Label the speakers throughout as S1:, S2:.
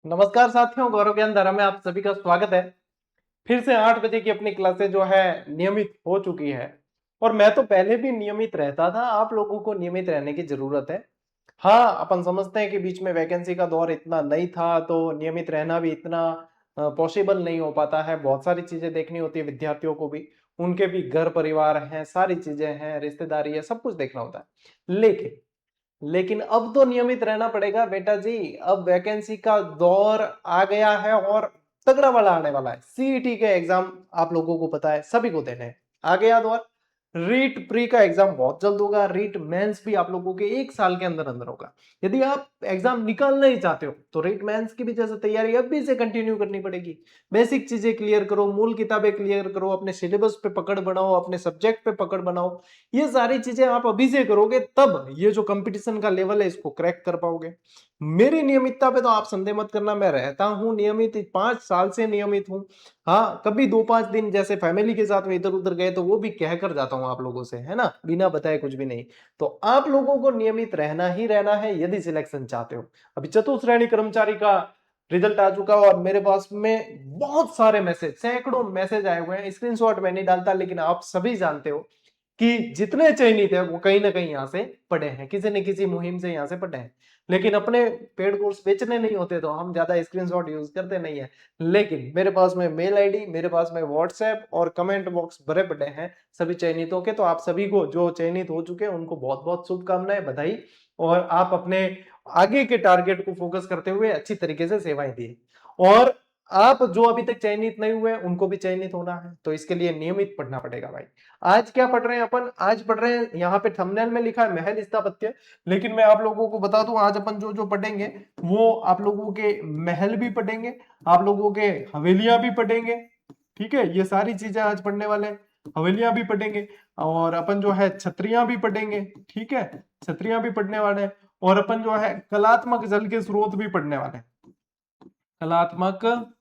S1: नमस्कार साथियों, गौरव ज्ञान धारा में आप सभी का स्वागत है। फिर से 8 बजे की अपनी क्लासें जो है नियमित हो चुकी है। और मैं तो पहले भी नियमित रहता था, आप लोगों को नियमित रहने की जरूरत है। हाँ, अपन समझते हैं कि बीच में वैकेंसी का दौर इतना नहीं था तो नियमित रहना भी इतना पॉसिबल नहीं हो पाता है। बहुत सारी चीजें देखनी होती है विद्यार्थियों को भी, उनके भी घर परिवार हैं, सारी चीजें हैं, रिश्तेदारी है, सब कुछ देखना होता है। लेकिन अब तो नियमित रहना पड़ेगा बेटा जी। अब वैकेंसी का दौर आ गया है और तगड़ा वाला आने वाला है। सीईटी के एग्जाम आप लोगों को पता है, सभी को देने हैं। आ गया दौर। रीट प्री का एग्जाम बहुत जल्द होगा। रीट मेंस भी आप लोगों के 1 साल के अंदर अंदर होगा। यदि आप एग्जाम निकालना ही चाहते हो तो रीट मेंस की भी जैसे तैयारी अभी से कंटिन्यू करनी पड़ेगी। बेसिक चीजें क्लियर करो, मूल किताबें क्लियर करो, अपने सिलेबस पे पकड़ बनाओ, अपने सब्जेक्ट पे पकड़ बनाओ। ये सारी चीजें आप अभी से करोगे तब ये जो कंपटीशन का लेवल है इसको क्रैक कर पाओगे। मेरी नियमितता पे तो आप संदेह मत करना, मैं रहता हूं नियमित, 5 साल से नियमित हूं। हाँ, कभी 2-5 दिन जैसे फैमिली के साथ में इधर उधर गए तो वो भी कह कर जाता हूं आप लोगों से, है ना, बिना बताए कुछ भी नहीं। तो आप लोगों को नियमित रहना ही रहना है यदि सिलेक्शन चाहते हो। अभी चतुश्रेणी कर्मचारी का रिजल्ट आ चुका और मेरे पास में बहुत सारे मैसेज, सैकड़ों मैसेज आए हुए हैं। स्क्रीनशॉट मैं नहीं डालता, लेकिन आप सभी जानते हो कि जितने चयनित है वो कहीं ना कहीं यहां से पढ़े हैं, किसी न किसी मुहिम से यहां से पढ़े हैं। लेकिन अपने पेड कोर्स बेचने नहीं होते तो हम ज्यादा स्क्रीनशॉट यूज करते नहीं है। लेकिन मेरे पास में मेल आईडी, मेरे पास में व्हाट्सएप और कमेंट बॉक्स भरे पड़े हैं सभी चयनितों के। तो आप सभी को जो चयनित हो चुके हैं उनको बहुत बहुत शुभकामनाएं, बधाई। और आप अपने आगे के टारगेट को फोकस करते हुए अच्छी तरीके से सेवाएं दिए। और आप जो अभी तक चयनित नहीं हुए उनको भी चयनित होना है, तो इसके लिए नियमित पढ़ना पड़ेगा भाई। आज क्या पढ़ रहे हैं अपन? आज पढ़ रहे हैं, यहाँ पे थंबनेल में लिखा है महल स्थापत्य। लेकिन मैं आप लोगों को बता दूं, आज अपन जो जो पढ़ेंगे वो आप लोगों के महल भी पढ़ेंगे, आप लोगों के हवेलियां भी पढ़ेंगे। ठीक है, ये सारी चीजें आज पढ़ने वाले हैं। हवेलियां भी पढ़ेंगे और अपन जो है छतरियां भी पढ़ेंगे। ठीक है, छतरियां भी पढ़ने वाले हैं। और अपन जो है कलात्मक जल के स्रोत भी पढ़ने वाले हैं। कलात्मक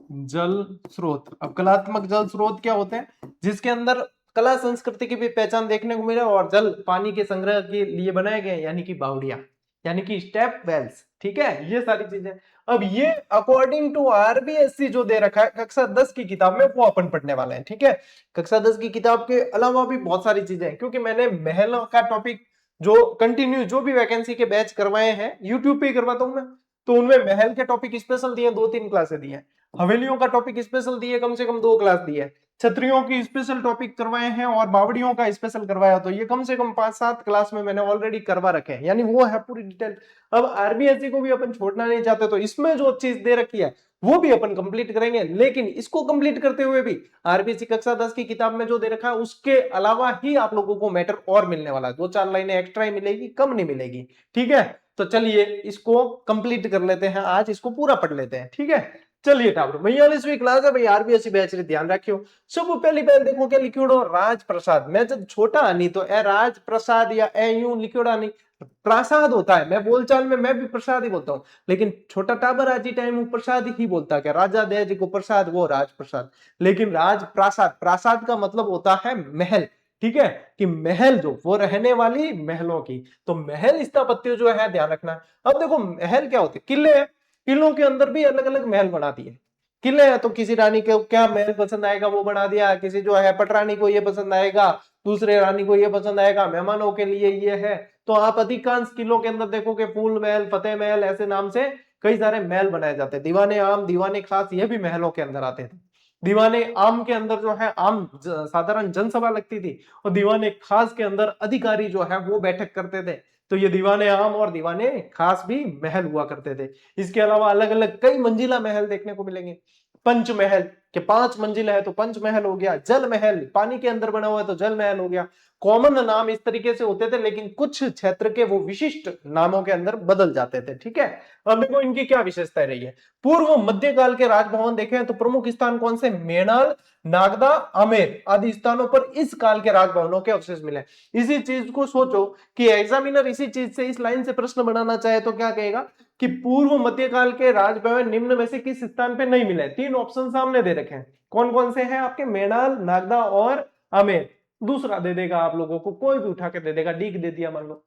S1: जल स्रोत। अब कलात्मक जल स्रोत क्या होते हैं? जिसके अंदर कला संस्कृति की भी पहचान देखने को मिले और जल पानी के संग्रह के लिए बनाए गए, यानी कि बावड़िया, यानी कि स्टेप वेल्स। ठीक है, ये सारी चीजें। अब ये अकॉर्डिंग टू आरबीएससी जो दे रखा है कक्षा 10 की किताब में, वो अपन पढ़ने वाले हैं। ठीक है, कक्षा 10 की किताब के अलावा भी बहुत सारी चीजें हैं, क्योंकि मैंने महल का टॉपिक जो कंटिन्यू जो भी वैकेंसी के बैच करवाए हैं यूट्यूब पे ही करवाता हूं मैं, तो उनमें महल के टॉपिक स्पेशल दिए, 2-3 क्लासें दी हैं। हवेलियों का टॉपिक स्पेशल दिए, कम से कम 2 क्लास दिए। छतरियों की स्पेशल टॉपिक करवाए हैं और बावड़ियों का स्पेशल करवाया, तो ये कम से कम 5-7 क्लास में मैंने ऑलरेडी करवा रखे हैं, यानी वो है पूरी डिटेल। अब आरबीएससी को भी अपन छोड़ना नहीं चाहते, तो इसमें जो चीज दे रखी है वो भी अपन कंप्लीट करेंगे। लेकिन इसको कंप्लीट करते हुए भी आरबीएससी कक्षा 10 की किताब में जो दे रखा है उसके अलावा ही आप लोगों को मैटर और मिलने वाला है। 2-4 लाइनें एक्स्ट्रा ही मिलेगी, कम नहीं मिलेगी। ठीक है, तो चलिए इसको कंप्लीट कर लेते हैं, आज इसको पूरा पढ़ लेते हैं। ठीक है, चलिए टाबर 42वीं क्लास है भाई, आरबीएससी बैच रे, ध्यान रखियो। सब पहली पहल देखो क्या लिखियोड़ो, राज प्रसाद। मैं जब छोटा नहीं तो ए राज प्रसाद या ए यूं लिखियोड़ा नहीं, प्रसाद होता है। मैं बोलचाल में मैं भी प्रसाद ही बोलता हूँ, लेकिन छोटा टाबर आज ही टाइम प्रसाद ही बोलता है। क्या राजा दे जी को प्रसाद, वो राज प्रसाद। लेकिन राज प्रासाद, प्रासाद का मतलब होता है महल। ठीक है, कि महल जो वो रहने वाली महलों की, तो महल स्थापत्य जो है ध्यान रखना। अब देखो महल क्या होते, किले हैं, किलों के अंदर भी अलग अलग महल बना दिए। किले हैं तो किसी रानी को क्या महल पसंद आएगा वो बना दिया, किसी जो है पटरानी को ये पसंद आएगा, दूसरे रानी को ये पसंद आएगा, मेहमानों के लिए ये है। तो आप अधिकांश किलों के अंदर देखोगे फूल महल, फतेह महल, ऐसे नाम से कई सारे महल बनाए जाते हैं। दीवाने आम, दीवाने खास, ये भी महलों के अंदर आते थे। दीवाने आम के अंदर जो है आम साधारण जनसभा लगती थी, और दीवाने खास के अंदर अधिकारी जो है वो बैठक करते थे। तो ये दीवाने आम और दीवाने खास भी महल हुआ करते थे। इसके अलावा अलग अलग कई मंजिला महल देखने को मिलेंगे। पंचमहल के 5 मंजिल है तो पंचमहल हो गया। जल महल पानी के अंदर बना हुआ है तो जल महल हो गया। कॉमन नाम इस तरीके से होते थे, लेकिन कुछ क्षेत्र के वो विशिष्ट नामों के अंदर बदल जाते थे। ठीक है, अब देखो इनकी क्या विशेषता रही है। पूर्व मध्यकाल के राजभवन देखें तो प्रमुख स्थान कौन से? मेनाल, नागदा, आमेर आदि स्थानों पर इस काल के राजभवनों के अवशेष मिले। इसी चीज को सोचो कि एग्जामिनर इसी चीज से, इस लाइन से प्रश्न बनाना चाहे तो क्या कहेगा कि पूर्व मध्यकाल के राजभवन निम्न में से किस स्थान पे नहीं मिले? 3 ऑप्शन सामने दे रखे हैं, कौन कौन से हैं आपके? मेनाल, नागदा और आमेर। दूसरा दे देगा आप लोगों को, कोई भी उठा के दे देगा, डी दे दिया मान लो।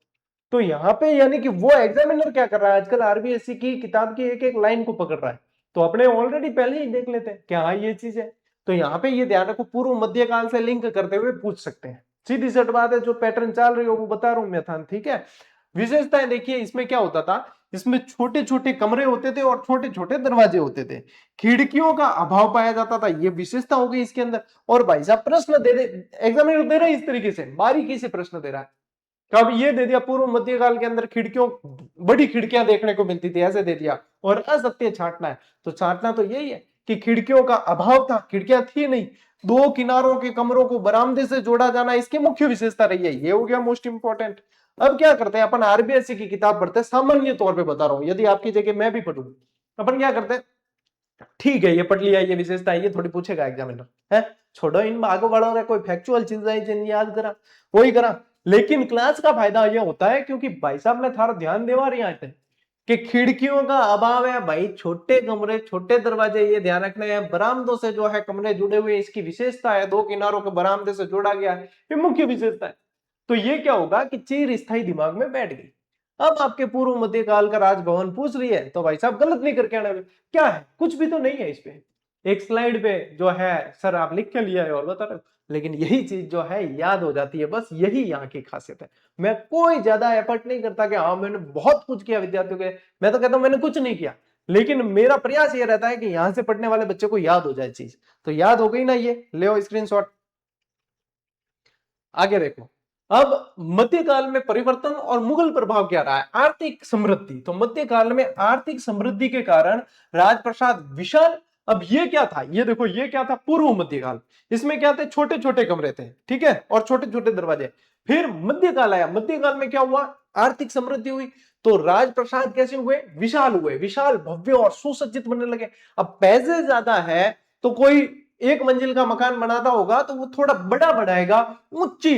S1: तो यहाँ पे यानी कि वो एग्जामिनर क्या कर रहा है, आजकल आरबीएससी की किताब की एक एक लाइन को पकड़ रहा है, तो अपने ऑलरेडी पहले ही देख लेते हैं क्या हाँ ये चीज है। तो यहाँ पे ये ध्यान रखो, पूर्व मध्यकाल से लिंक करते हुए पूछ सकते हैं, सीधी सट बात है, जो पैटर्न चल रही हो वो बता रहा हूं मैं था, ठीक है। विशेषताएं देखिए, इसमें क्या होता था, इसमें छोटे छोटे कमरे होते थे और छोटे छोटे दरवाजे होते थे, खिड़कियों का अभाव पाया जाता था, ये विशेषता हो गई इसके अंदर। और भाई साहब प्रश्न दे दे, एग्जामिनर दे रहा है इस तरीके से, बारीकी से प्रश्न दे रहा है। कब ये दे दिया, पूर्व मध्यकाल के अंदर खिड़कियों, बड़ी खिड़कियां देखने को मिलती थी, ऐसे दे दिया, और असत्य छांटना है, तो छांटना तो यही है कि खिड़कियों का अभाव था, खिड़कियां थी नहीं, दो किनारों के कमरों को बरामदे से जोड़ा जाना इसकी मुख्य विशेषता रही है, ये हो गया मोस्ट इंपॉर्टेंट। अब क्या करते हैं अपन, आरबीएससी की किताब पढ़ते हैं, सामान्य तौर पर बता रहा हूं, यदि आपकी जगह मैं भी पढ़ूं, अपन क्या करते हैं, ठीक है ये पढ़ लिया, ये विशेषता है, ये थोड़ी पूछेगा एग्जामिनर है, छोड़ो इन आगे बढ़ो रे, कोई फैक्चुअल चीज है जिन याद करा वही करा। लेकिन क्लास का फायदा ये होता है, क्योंकि भाई साहब मैं थारा ध्यान देवा रही आते कि खिड़कियों का अभाव है भाई, छोटे कमरे छोटे दरवाजे, ये ध्यान रखना है, बरामदों से जो है कमरे जुड़े हुए, इसकी विशेषता है, दो किनारों के बरामदे से जोड़ा गया है, ये मुख्य विशेषता है। तो ये क्या होगा कि चीर स्थायी दिमाग में बैठ गई। अब आपके पूर्व मध्यकाल का राजभवन पूछ रही है, तो भाई साहब गलत नहीं करके आना, क्या है, कुछ भी तो नहीं है इस पे, एक स्लाइड पे जो है सर आप लिख के लिया है और बता रहे हो, लेकिन यही चीज जो है याद हो जाती है, बस यही यहाँ की खासियत है। मैं कोई ज्यादा एफर्ट नहीं करता कि हाँ मैंने बहुत कुछ किया विद्यार्थियों के, मैं तो कहता हूं मैंने कुछ नहीं किया, लेकिन मेरा प्रयास ये रहता है कि यहां से पढ़ने वाले बच्चे को याद हो जाए चीज। तो याद हो गई ना, ये ले स्क्रीनशॉट, आगे देखो। अब मध्यकाल में परिवर्तन और मुगल प्रभाव क्या रहा है, आर्थिक समृद्धि। तो मध्यकाल में आर्थिक समृद्धि के कारण राजप्रसाद विशाल। अब ये क्या था, ये देखो ये क्या था, पूर्व मध्यकाल, इसमें क्या थे, छोटे छोटे कमरे थे, ठीक है, और छोटे छोटे दरवाजे। फिर मध्यकाल आया, मध्यकाल में क्या हुआ, आर्थिक समृद्धि हुई, तो राजप्रसाद कैसे हुए, विशाल हुए, विशाल भव्य और सुसज्जित बनने लगे। अब पैसे ज्यादा है तो कोई एक मंजिल का मकान बनाता होगा तो वो थोड़ा बड़ा बनाएगा, ऊंची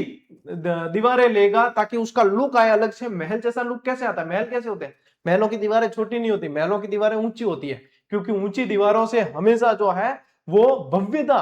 S1: दीवारें लेगा, ताकि उसका लुक आए अलग से। महल जैसा लुक कैसे आता है, महल कैसे होते हैं, महलों की दीवारें छोटी नहीं होती, महलों की दीवारें ऊंची होती है, क्योंकि ऊंची दीवारों से हमेशा जो है वो भव्यता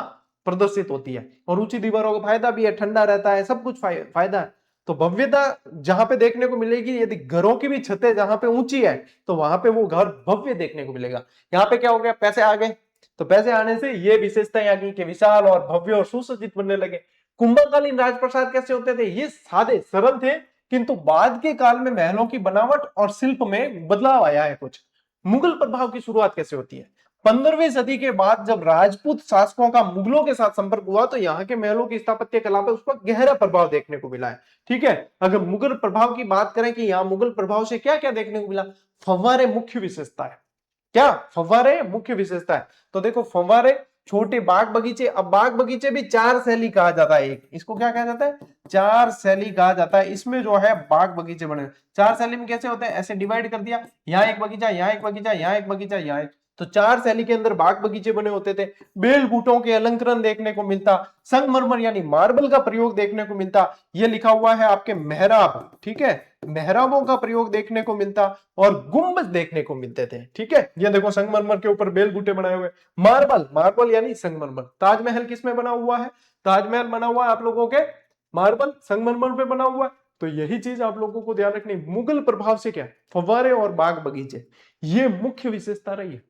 S1: प्रदर्शित होती है, और ऊंची दीवारों का फायदा भी है, ठंडा रहता है, सब कुछ फायदा है। तो भव्यता जहां पे देखने को मिलेगी, यदि घरों की भी छतें जहां पे ऊंची है तो वहां पे वो घर भव्य देखने को मिलेगा। यहाँ पे क्या हो गया, पैसे आ गए, तो पैसे आने से ये विशेषताएं आ गई कि विशाल और भव्य और सुसज्जित बनने लगे। कुंभकालीन राजप्रसाद कैसे होते थे, ये सादे सरल थे, किंतु बाद के काल में महलों की बनावट और शिल्प में बदलाव आया है कुछ। मुगल प्रभाव की शुरुआत कैसे होती है, 15वीं सदी के बाद जब राजपूत शासकों का मुगलों के साथ संपर्क हुआ, तो यहाँ के महलों की स्थापत्य कला पर उसका गहरा प्रभाव देखने को मिला है, ठीक है। अगर मुगल प्रभाव की बात करें कि यहाँ मुगल प्रभाव से क्या क्या देखने को मिला, फव्वारे मुख्य विशेषता है, क्या फव्वारे मुख्य विशेषता है। तो देखो फव्वारे, छोटे बाग बगीचे, अब बाग बगीचे भी चार शैली कहा जाता है, एक इसको क्या कहा जाता है, चार शैली कहा जाता है, इसमें जो है बाग बगीचे बने। चार शैली में कैसे होते हैं, ऐसे डिवाइड कर दिया, यहाँ एक बगीचा, यहाँ एक बगीचा, यहाँ एक बगीचा, यहाँ एक, तो चार शैली के अंदर बाग बगीचे बने होते थे। बेल बूटों के अलंकरण देखने को मिलता, संगमरमर यानी मार्बल का प्रयोग देखने को मिलता, ये लिखा हुआ है आपके मेहराब, ठीक है, मेहराबों का प्रयोग देखने को मिलता, और गुंबद देखने को मिलते थे, ठीक है। ये देखो संगमरमर के ऊपर बेल बूटे बनाए हुए, मार्बल, मार्बल यानी संगमरमर। ताजमहल किसमें बना हुआ है, ताजमहल बना हुआ है आप लोगों के मार्बल संगमरमर पे बना हुआ है। तो यही चीज आप लोगों को ध्यान रखनी, मुगल प्रभाव से क्या, फव्वारे और बाग बगीचे, ये मुख्य विशेषता रही है।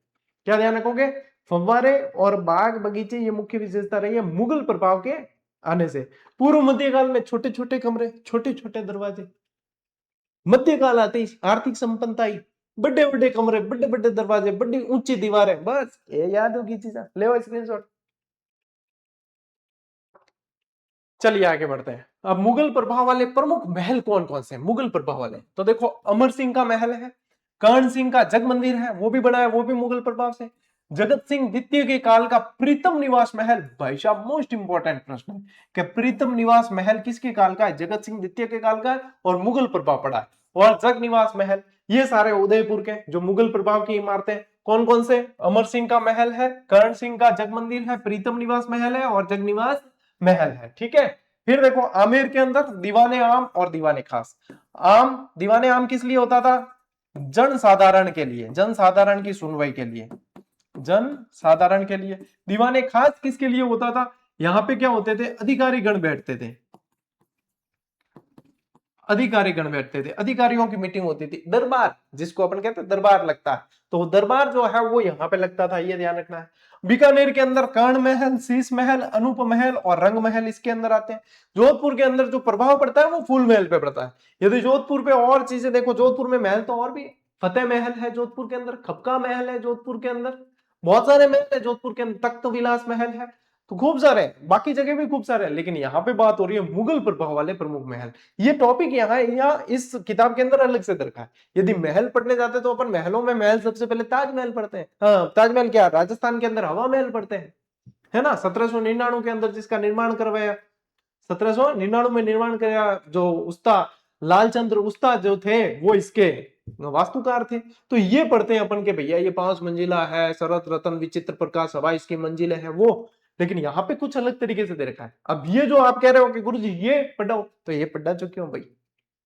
S1: क्या ध्यान रखोगे, फव्वारे और बाग बगीचे ये मुख्य विशेषता रही है मुगल प्रभाव के आने से। पूर्व मध्यकाल में छोटे छोटे कमरे, छोटे छोटे दरवाजे, मध्यकाल आते ही आर्थिक संपन्नता आई, बड़े बड़े कमरे, बड़े बड़े दरवाजे, बड़ी ऊंची दीवारें, बस ये याद होगी चीजें, ले स्क्रीनशॉट। चलिए आगे बढ़ते हैं। अब मुगल प्रभाव वाले प्रमुख महल कौन कौन से हैं, मुगल प्रभाव वाले, तो देखो अमर सिंह का महल है, कर्ण सिंह का जग मंदिर है, वो भी बना है, वो भी मुगल प्रभाव से। जगत सिंह द्वितीय के काल का प्रीतम निवास महल, भाई साहब मोस्ट इंपॉर्टेंट प्रश्न है कि प्रीतम निवास महल किसके काल का है, जगत सिंह द्वितीय के काल का है, और मुगल प्रभाव पड़ा है। और जग निवास महल, ये सारे उदयपुर के जो मुगल प्रभाव की इमारतें, कौन कौन से, अमर सिंह का महल है, कर्ण सिंह का जग मंदिर है, प्रीतम निवास महल है, और जग निवास महल है, ठीक है। फिर देखो आमेर के अंदर दीवाने आम और दीवाने खास। आम, दीवाने आम किस लिए होता था, जन साधारण के लिए, जन साधारण की सुनवाई के लिए, जन साधारण के लिए। दीवाने खास किसके लिए होता था, यहां पे क्या होते थे, अधिकारी गण बैठते थे, अधिकारी गण बैठते थे, अधिकारियों की मीटिंग होती थी, दरबार जिसको अपन कहते हैं दरबार लगता है, तो दरबार जो है वो यहाँ पे लगता था, ये ध्यान रखना है। बीकानेर के अंदर कर्ण महल, शीश महल, अनूप महल और रंग महल इसके अंदर आते हैं। जोधपुर के अंदर जो प्रभाव पड़ता है वो फूल महल पे पड़ता है। यदि जोधपुर पे और चीजें देखो, जोधपुर में महल तो और भी, फतेह महल है जोधपुर के अंदर, खपका महल है जोधपुर के अंदर, बहुत सारे महल है जोधपुर के अंदर, तख्त विलास महल है, तो खूब सारे हैं, बाकी जगह भी खूब सारे हैं, लेकिन यहाँ पे बात हो रही है मुगल प्रभाव वाले प्रमुख महल। ये टॉपिक यहाँ इस किताब के अंदर अलग से दरका है। यदि महल पढ़ने जाते तो अपन महलों में महल सबसे पहले ताजमहल पढ़ते हैं। हाँ, ताजमहल क्या, राजस्थान के अंदर हवा महल पढ़ते हैं, है ना, 1799 के अंदर जिसका निर्माण करवाया, 1799 में निर्माण कराया, जो उस्ताद लालचंद्र उस्ताद जो थे वो इसके वास्तुकार थे। तो ये पढ़ते हैं अपन के भैया ये 5 मंजिला है, शरत रतन विचित्र प्रकाश सभा इसकी मंजिलें हैं वो, लेकिन यहाँ पे कुछ अलग तरीके से दे रखा है। अब ये जो आप कह रहे हो कि गुरुजी ये पढ़ाओ, तो ये पढ़ा चुके हो भाई,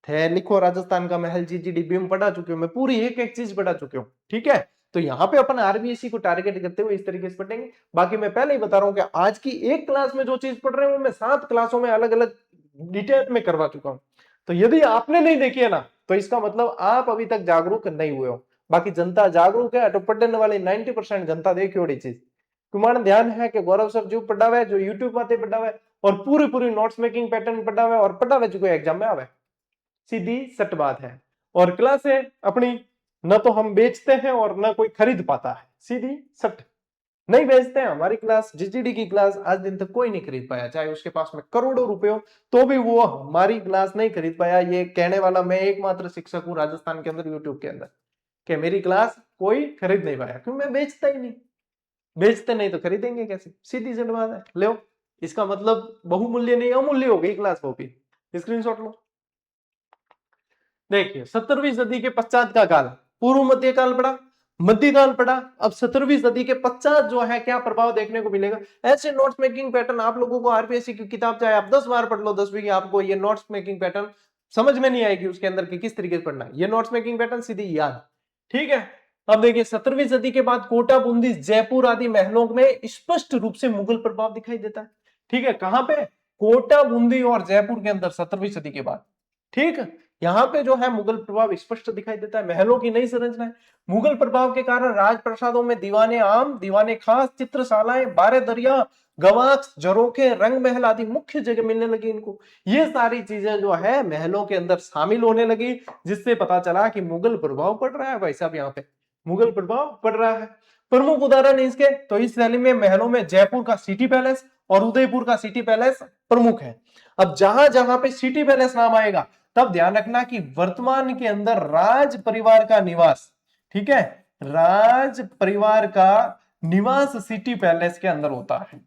S1: थे लिखो राजस्थान का महल जीजीडीबी में पढ़ा चुके हो, मैं पूरी एक एक चीज पढ़ा चुके हूँ, ठीक है। तो यहाँ पे अपन आरबीएससी को टारगेट करते हुए इस तरीके से पढ़ेंगे। बाकी मैं पहले ही बता रहा हूँ कि आज की एक क्लास में जो चीज पढ़ रहे हैं वो मैं 7 क्लासों में अलग अलग डिटेल में करवा चुका हूँ। तो यदि आपने नहीं देखी है ना, तो इसका मतलब आप अभी तक जागरूक नहीं हुए हो। बाकी जनता जागरूक है, तो पढ़ने वाली 90% जनता देखी होड़ी चीज। तुम्हारा ध्यान है कि गौरव सर जो पढ़ा हुआ है, जो यूट्यूब पर पढ़ा हुआ है, और पूरी पूरी नोट्स मेकिंग पैटर्न पढ़ा हुआ है, और पढ़ा हुआ जो एग्जाम में आवे, सीधी सट बात है। और क्लास है अपनी न तो हम बेचते हैं और न कोई खरीद पाता है, सीधी सट, नहीं बेचते हैं। हमारी क्लास जीजीडी की क्लास आज दिन तक कोई नहीं खरीद पाया, चाहे उसके पास में करोड़ों रुपए हो तो भी वो हमारी क्लास नहीं खरीद पाया। ये कहने वाला मैं एकमात्र शिक्षक हूं राजस्थान के अंदर, यूट्यूब के अंदर, कि मेरी क्लास कोई खरीद नहीं पाया, क्यों, मैं बेचता ही नहीं। बेचते नहीं तो खरीदेंगे कैसे, सीधी सी बात है। लो, इसका मतलब बहुमूल्य नहीं अमूल्य हो गई क्लास, वो भी स्क्रीनशॉट लो। देखिए 17वीं सदी के पश्चात का काल, पूर्व मध्य काल पड़ा, मध्यकाल पड़ा, अब 17वीं सदी के पश्चात जो है क्या प्रभाव देखने को मिलेगा। ऐसे नोट्स मेकिंग पैटर्न आप लोगों को आरपीएससी की किताब चाहे आप 10 बार पढ़ लो 10वीं की, आपको ये नोट्स मेकिंग पैटर्न समझ में नहीं आएगी उसके अंदर कि किस तरीके से पढ़ना है। ये नोट्स मेकिंग पैटर्न सीधी याद, ठीक है। अब देखिए 17वीं सदी के बाद कोटा, बूंदी, जयपुर आदि महलों में स्पष्ट रूप से मुगल प्रभाव दिखाई देता है, ठीक है। कहां पे, कोटा, बूंदी और जयपुर के अंदर 17वीं सदी के बाद, ठीक। यहाँ पे जो है मुगल प्रभाव स्पष्ट दिखाई देता है। महलों की नई संरचना है, मुगल प्रभाव के कारण राजप्रसादों में दीवाने आम, दीवाने खास, चित्रशालाएं, बारे दरिया, गवाक्ष, झरोखे, रंग महल आदि मुख्य जगह मिलने लगी इनको। ये सारी चीजें जो है महलों के अंदर शामिल होने लगी, जिससे पता चला कि मुगल प्रभाव पड़ रहा है भाई साहब, यहाँ पे मुगल प्रभाव पड़ रहा है। प्रमुख उदाहरण इसके, तो इस शैली में महलों में जयपुर का सिटी पैलेस और उदयपुर का सिटी पैलेस प्रमुख है। अब जहां जहां पे सिटी पैलेस नाम आएगा तब ध्यान रखना कि वर्तमान के अंदर राज परिवार का निवास, ठीक है, राज परिवार का निवास सिटी पैलेस के अंदर होता है।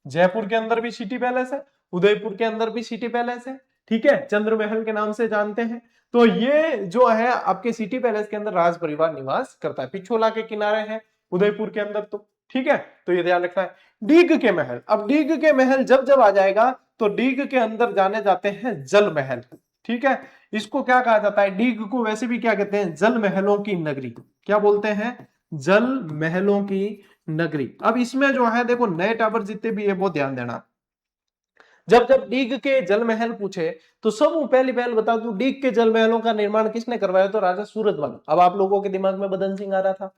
S1: जयपुर के अंदर भी सिटी पैलेस है, उदयपुर के अंदर भी सिटी पैलेस है, ठीक है, चंद्र महल के नाम से जानते हैं। तो ये जो है आपके सिटी पैलेस के अंदर राज परिवार निवास करता है। पिछोला के किनारे है उदयपुर के अंदर, तो ठीक है, तो ये ध्यान रखना है। डीग के महल, अब डीग के महल जब जब आ जाएगा तो डीग के अंदर जाने जाते हैं जल महल, ठीक है। इसको क्या कहा जाता है, डीग को वैसे भी क्या कहते हैं, जल महलों की नगरी, क्या बोलते हैं, जल महलों की नगरी। अब इसमें जो है देखो नए टावर जितने भी है वो ध्यान देना। जब जब डीग के जल महल पूछे तो सब पहली पहल बता दूं, डीग के जल महलों का निर्माण किसने करवाया, तो राजा सूरजमल। अब आप लोगों के दिमाग में बदन सिंह आ रहा था,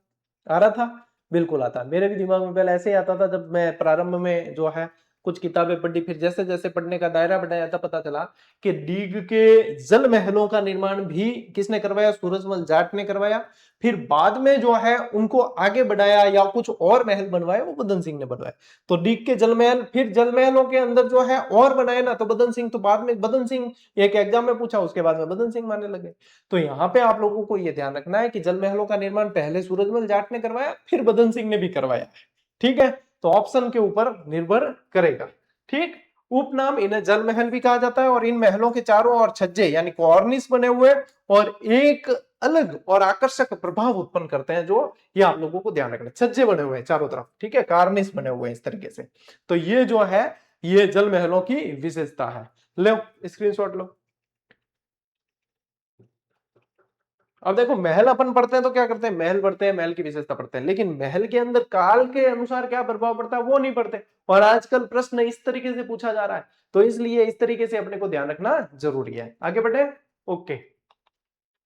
S1: आ रहा था, बिल्कुल आता, मेरे भी दिमाग में पहले ऐसे ही आता था जब मैं प्रारंभ में जो है कुछ किताबें पढ़ी, फिर जैसे जैसे पढ़ने का दायरा बढ़ाया था पता चला कि डीग के जल महलों का निर्माण भी किसने करवाया, सूरजमल जाट ने करवाया। फिर बाद में जो है उनको आगे बढ़ाया या कुछ और महल बनवाए वो बदन सिंह ने बनवाए। तो डीग के जल महल, फिर जल महलों के अंदर जो है और बनाए ना तो बदन सिंह, तो बाद में बदन सिंह एक एग्जाम में पूछा, उसके बाद में बदन सिंह मानने लगे। तो यहाँ पे आप लोगों को ये ध्यान रखना है कि जल महलों का निर्माण पहले सूरजमल जाट ने करवाया, फिर बदन सिंह ने भी करवाया, ठीक है। तो ऑप्शन के ऊपर निर्भर करेगा, ठीक। उपनाम, इन्हें जल महल भी कहा जाता है, और इन महलों के चारों ओर छज्जे यानी कॉर्निस बने हुए और एक अलग और आकर्षक प्रभाव उत्पन्न करते हैं, जो ये आप लोगों को ध्यान रखना, छज्जे बने हुए हैं चारों तरफ, ठीक है, कार्निस बने हुए हैं इस तरीके से। तो ये जो है ये जल महलों की विशेषता है। लो स्क्रीनशॉट लो। अब देखो महल अपन पढ़ते हैं तो क्या करते हैं, महल पढ़ते हैं, महल की विशेषता पढ़ते हैं, लेकिन महल के अंदर काल के अनुसार क्या प्रभाव पड़ता है वो नहीं पढ़ते। और आजकल प्रश्न इस तरीके से पूछा जा रहा है, तो इसलिए इस तरीके से अपने को ध्यान रखना जरूरी है। आगे बढ़े। ओके,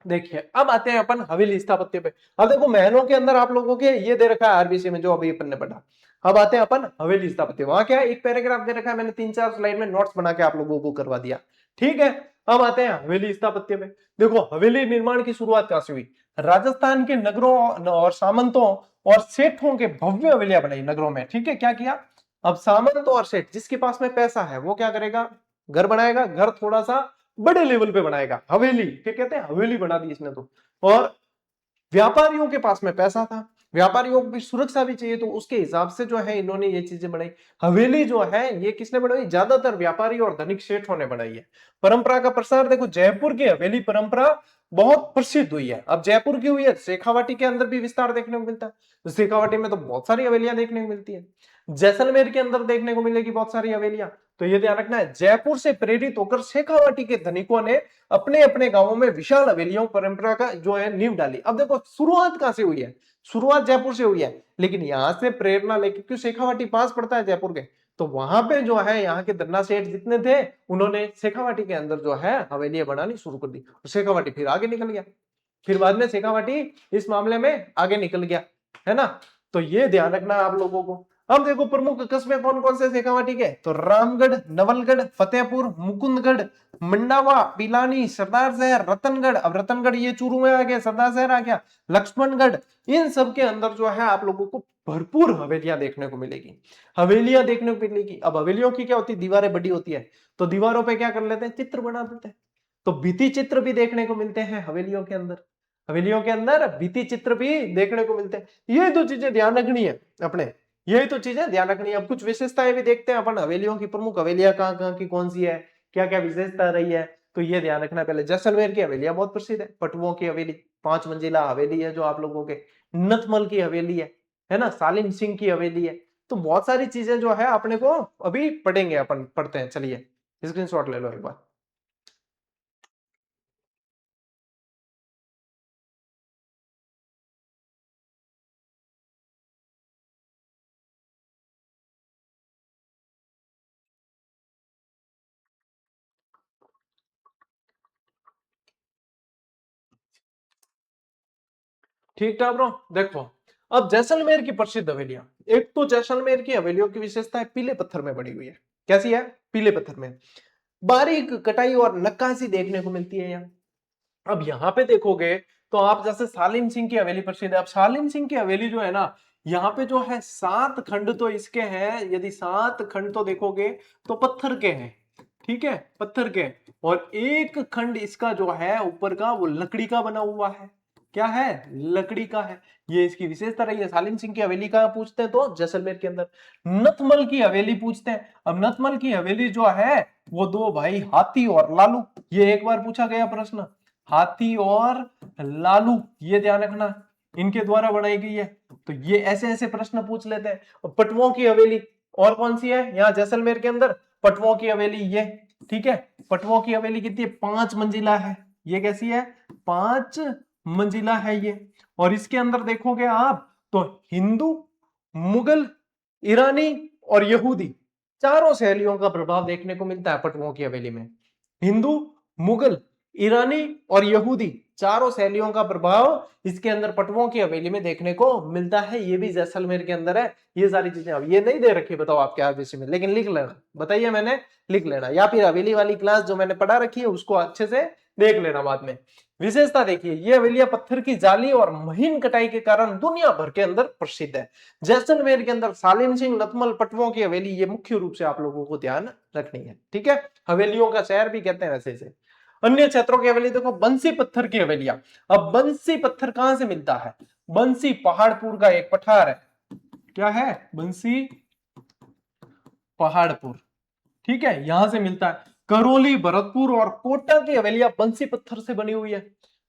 S1: देखिए अब आते हैं अपन हवेली स्थापत्य पे। अब देखो महलों के अंदर आप लोगों के ये दे रखा है आरबीसी में जो अभी अपन ने पढ़ा। अब आते हैं अपन हवेली स्थापत्य, वहां क्या है एक पैराग्राफ दे रखा है, मैंने 3-4 स्लाइड में नोट्स बना के आप लोगों को करवा दिया। ठीक है, अब आते हैं हवेली स्थापत्य में। देखो हवेली निर्माण की शुरुआत कहां से हुई, राजस्थान के नगरों और सामंतों और सेठों के भव्य हवेलियां बनाई नगरों में। ठीक है, क्या किया, अब सामंत और सेठ जिसके पास में पैसा है वो क्या करेगा, घर बनाएगा, घर थोड़ा सा बड़े लेवल पे बनाएगा, हवेली क्या कहते हैं, हवेली बना दी इसने तो। और व्यापारियों के पास में पैसा था, व्यापारियों को भी सुरक्षा भी चाहिए, तो उसके हिसाब से जो है इन्होंने ये चीजें बनाई। हवेली जो है ये किसने बनाई, ज्यादातर व्यापारी और धनिक शेठों ने बनाई है। परंपरा का प्रसार देखो, जयपुर की हवेली परंपरा बहुत प्रसिद्ध हुई है। अब जयपुर की हुई है, शेखावाटी के अंदर भी विस्तार देखने को मिलता है, तो शेखावाटी में तो बहुत सारी हवेलियां देखने को मिलती है। जैसलमेर के अंदर देखने को मिलेगी बहुत सारी हवेलियां। तो ये ध्यान रखना है, जयपुर से प्रेरित होकर शेखावाटी के धनिकों ने अपने अपने गांवों में विशाल हवेलियों परंपरा का जो है नींव डाली। अब देखो शुरुआत कहां से हुई है, शुरुआत जयपुर से हुई है, लेकिन यहां से प्रेरणा लेके, क्योंकि शेखावाटी पास पड़ता है जयपुर के, तो वहां पे जो है यहाँ के धन्ना सेठ जितने थे उन्होंने शेखावाटी के अंदर जो है हवेलियां बनानी शुरू कर दी। और शेखावाटी फिर आगे निकल गया, फिर बाद में शेखावाटी इस मामले में आगे निकल गया, है ना। तो ये ध्यान रखना है आप लोगों को। अब देखो प्रमुख कस्बे कौन कौन से शेखावाटी के, तो रामगढ़, नवलगढ़, फतेहपुर, मुकुंदगढ़, मंडावा, पिलानी, सरदार शहर, रतनगढ़। अब रतनगढ़ ये चूरू में आ गया, सरदार शहर आ गया, लक्ष्मणगढ़। इन सब के अंदर जो है आप लोगों को भरपूर हवेलियां देखने को मिलेगी, हवेलियां देखने को मिलेगी। अब हवेलियों की क्या होती है, दीवारें बड़ी होती है, तो दीवारों पे क्या कर लेते हैं, चित्र बना देते हैं। तो भित्ति चित्र भी देखने को मिलते हैं हवेलियों के अंदर, हवेलियों के अंदर भित्ति चित्र भी देखने को मिलते हैं। ये तो चीजें ध्यान रखनी है अपने, यही तो चीजें ध्यान रखनी है। अब कुछ विशेषताएं भी देखते हैं अपन हवेलियों की, प्रमुख हवेलियां कहाँ कहाँ की कौन सी है, क्या क्या विशेषता रही है, तो ये ध्यान रखना। पहले जैसलमेर की हवेलियां बहुत प्रसिद्ध है, पटुओं की हवेली 5 मंजिला हवेली है जो आप लोगों के, नथमल की हवेली है ना, सालिम सिंह की हवेली है। तो बहुत सारी चीजें जो है अपने को अभी पढ़ेंगे, अपन पढ़ते हैं, चलिए स्क्रीनशॉट ले लो एक बार। ठीक था ब्रो। देखो अब जैसलमेर की प्रसिद्ध हवेलियां, एक तो जैसलमेर की हवेलियों की विशेषता है पीले पत्थर में बनी हुई है। कैसी है, पीले पत्थर में बारीक कटाई और नक्काशी देखने को मिलती है यहाँ। अब यहाँ पे देखोगे तो आप जैसे सालिम सिंह की हवेली प्रसिद्ध है। अब सालिम सिंह की हवेली जो है ना, यहाँ पे जो है 7 खंड तो इसके हैं, यदि 7 खंड तो देखोगे तो पत्थर के हैं, ठीक है, पत्थर के। और एक खंड इसका जो है ऊपर का वो लकड़ी का बना हुआ है, क्या है, लकड़ी का है। ये इसकी विशेषता रही है। सालिम सिंह की हवेली का पूछते हैं तो जैसलमेर के अंदर। नथमल की हवेली पूछते हैं, अब नथमल की हवेली जो है वो दो भाई हाथी और लालू, ये एक बार पूछा गया प्रश्न, हाथी और लालू, ये ध्यान रखना, इनके द्वारा बनाई गई है। तो ये ऐसे ऐसे प्रश्न पूछ लेते हैं। और पटवों की हवेली और कौन सी है यहाँ जैसलमेर के अंदर, पटवों की हवेली ये, ठीक है, पटवों की हवेली कितनी है, 5 मंजिला है। ये कैसी है, 5 मंजिला है ये। और इसके अंदर देखोगे आप तो हिंदू, मुगल, ईरानी और यहूदी चारों शैलियों का प्रभाव देखने को मिलता है पटवों की हवेली में। हिंदू, मुगल, ईरानी और यहूदी चारों शैलियों का प्रभाव इसके अंदर पटवों की हवेली में देखने को मिलता है। ये भी जैसलमेर के अंदर है। ये सारी चीजें अब ये नहीं दे रखी, बताओ आप क्या विषय में, लेकिन लिख लेना, बताइए मैंने, लिख लेना, या फिर हवेली वाली क्लास जो मैंने पढ़ा रखी है उसको अच्छे से देख लेना बाद में। विशेषता देखिए, ये हवेलियां पत्थर की जाली और महीन कटाई के कारण दुनिया भर के अंदर प्रसिद्ध है। जैसलमेर के अंदर सालिम सिंह, नथमल, पटवों की हवेली, ये मुख्य रूप से आप लोगों को ध्यान रखनी है, ठीक है। हवेलियों का शहर भी कहते हैं वैसे से। अन्य क्षेत्रों की हवेली देखो, बंसी पत्थर की हवेलियां। अब बंसी पत्थर कहां से मिलता है, बंसी पहाड़पुर का एक पठार है, क्या है, बंसी पहाड़पुर, ठीक है, यहां से मिलता है। करौली, भरतपुर और कोटा की हवेलियां बंसी पत्थर से बनी हुई है,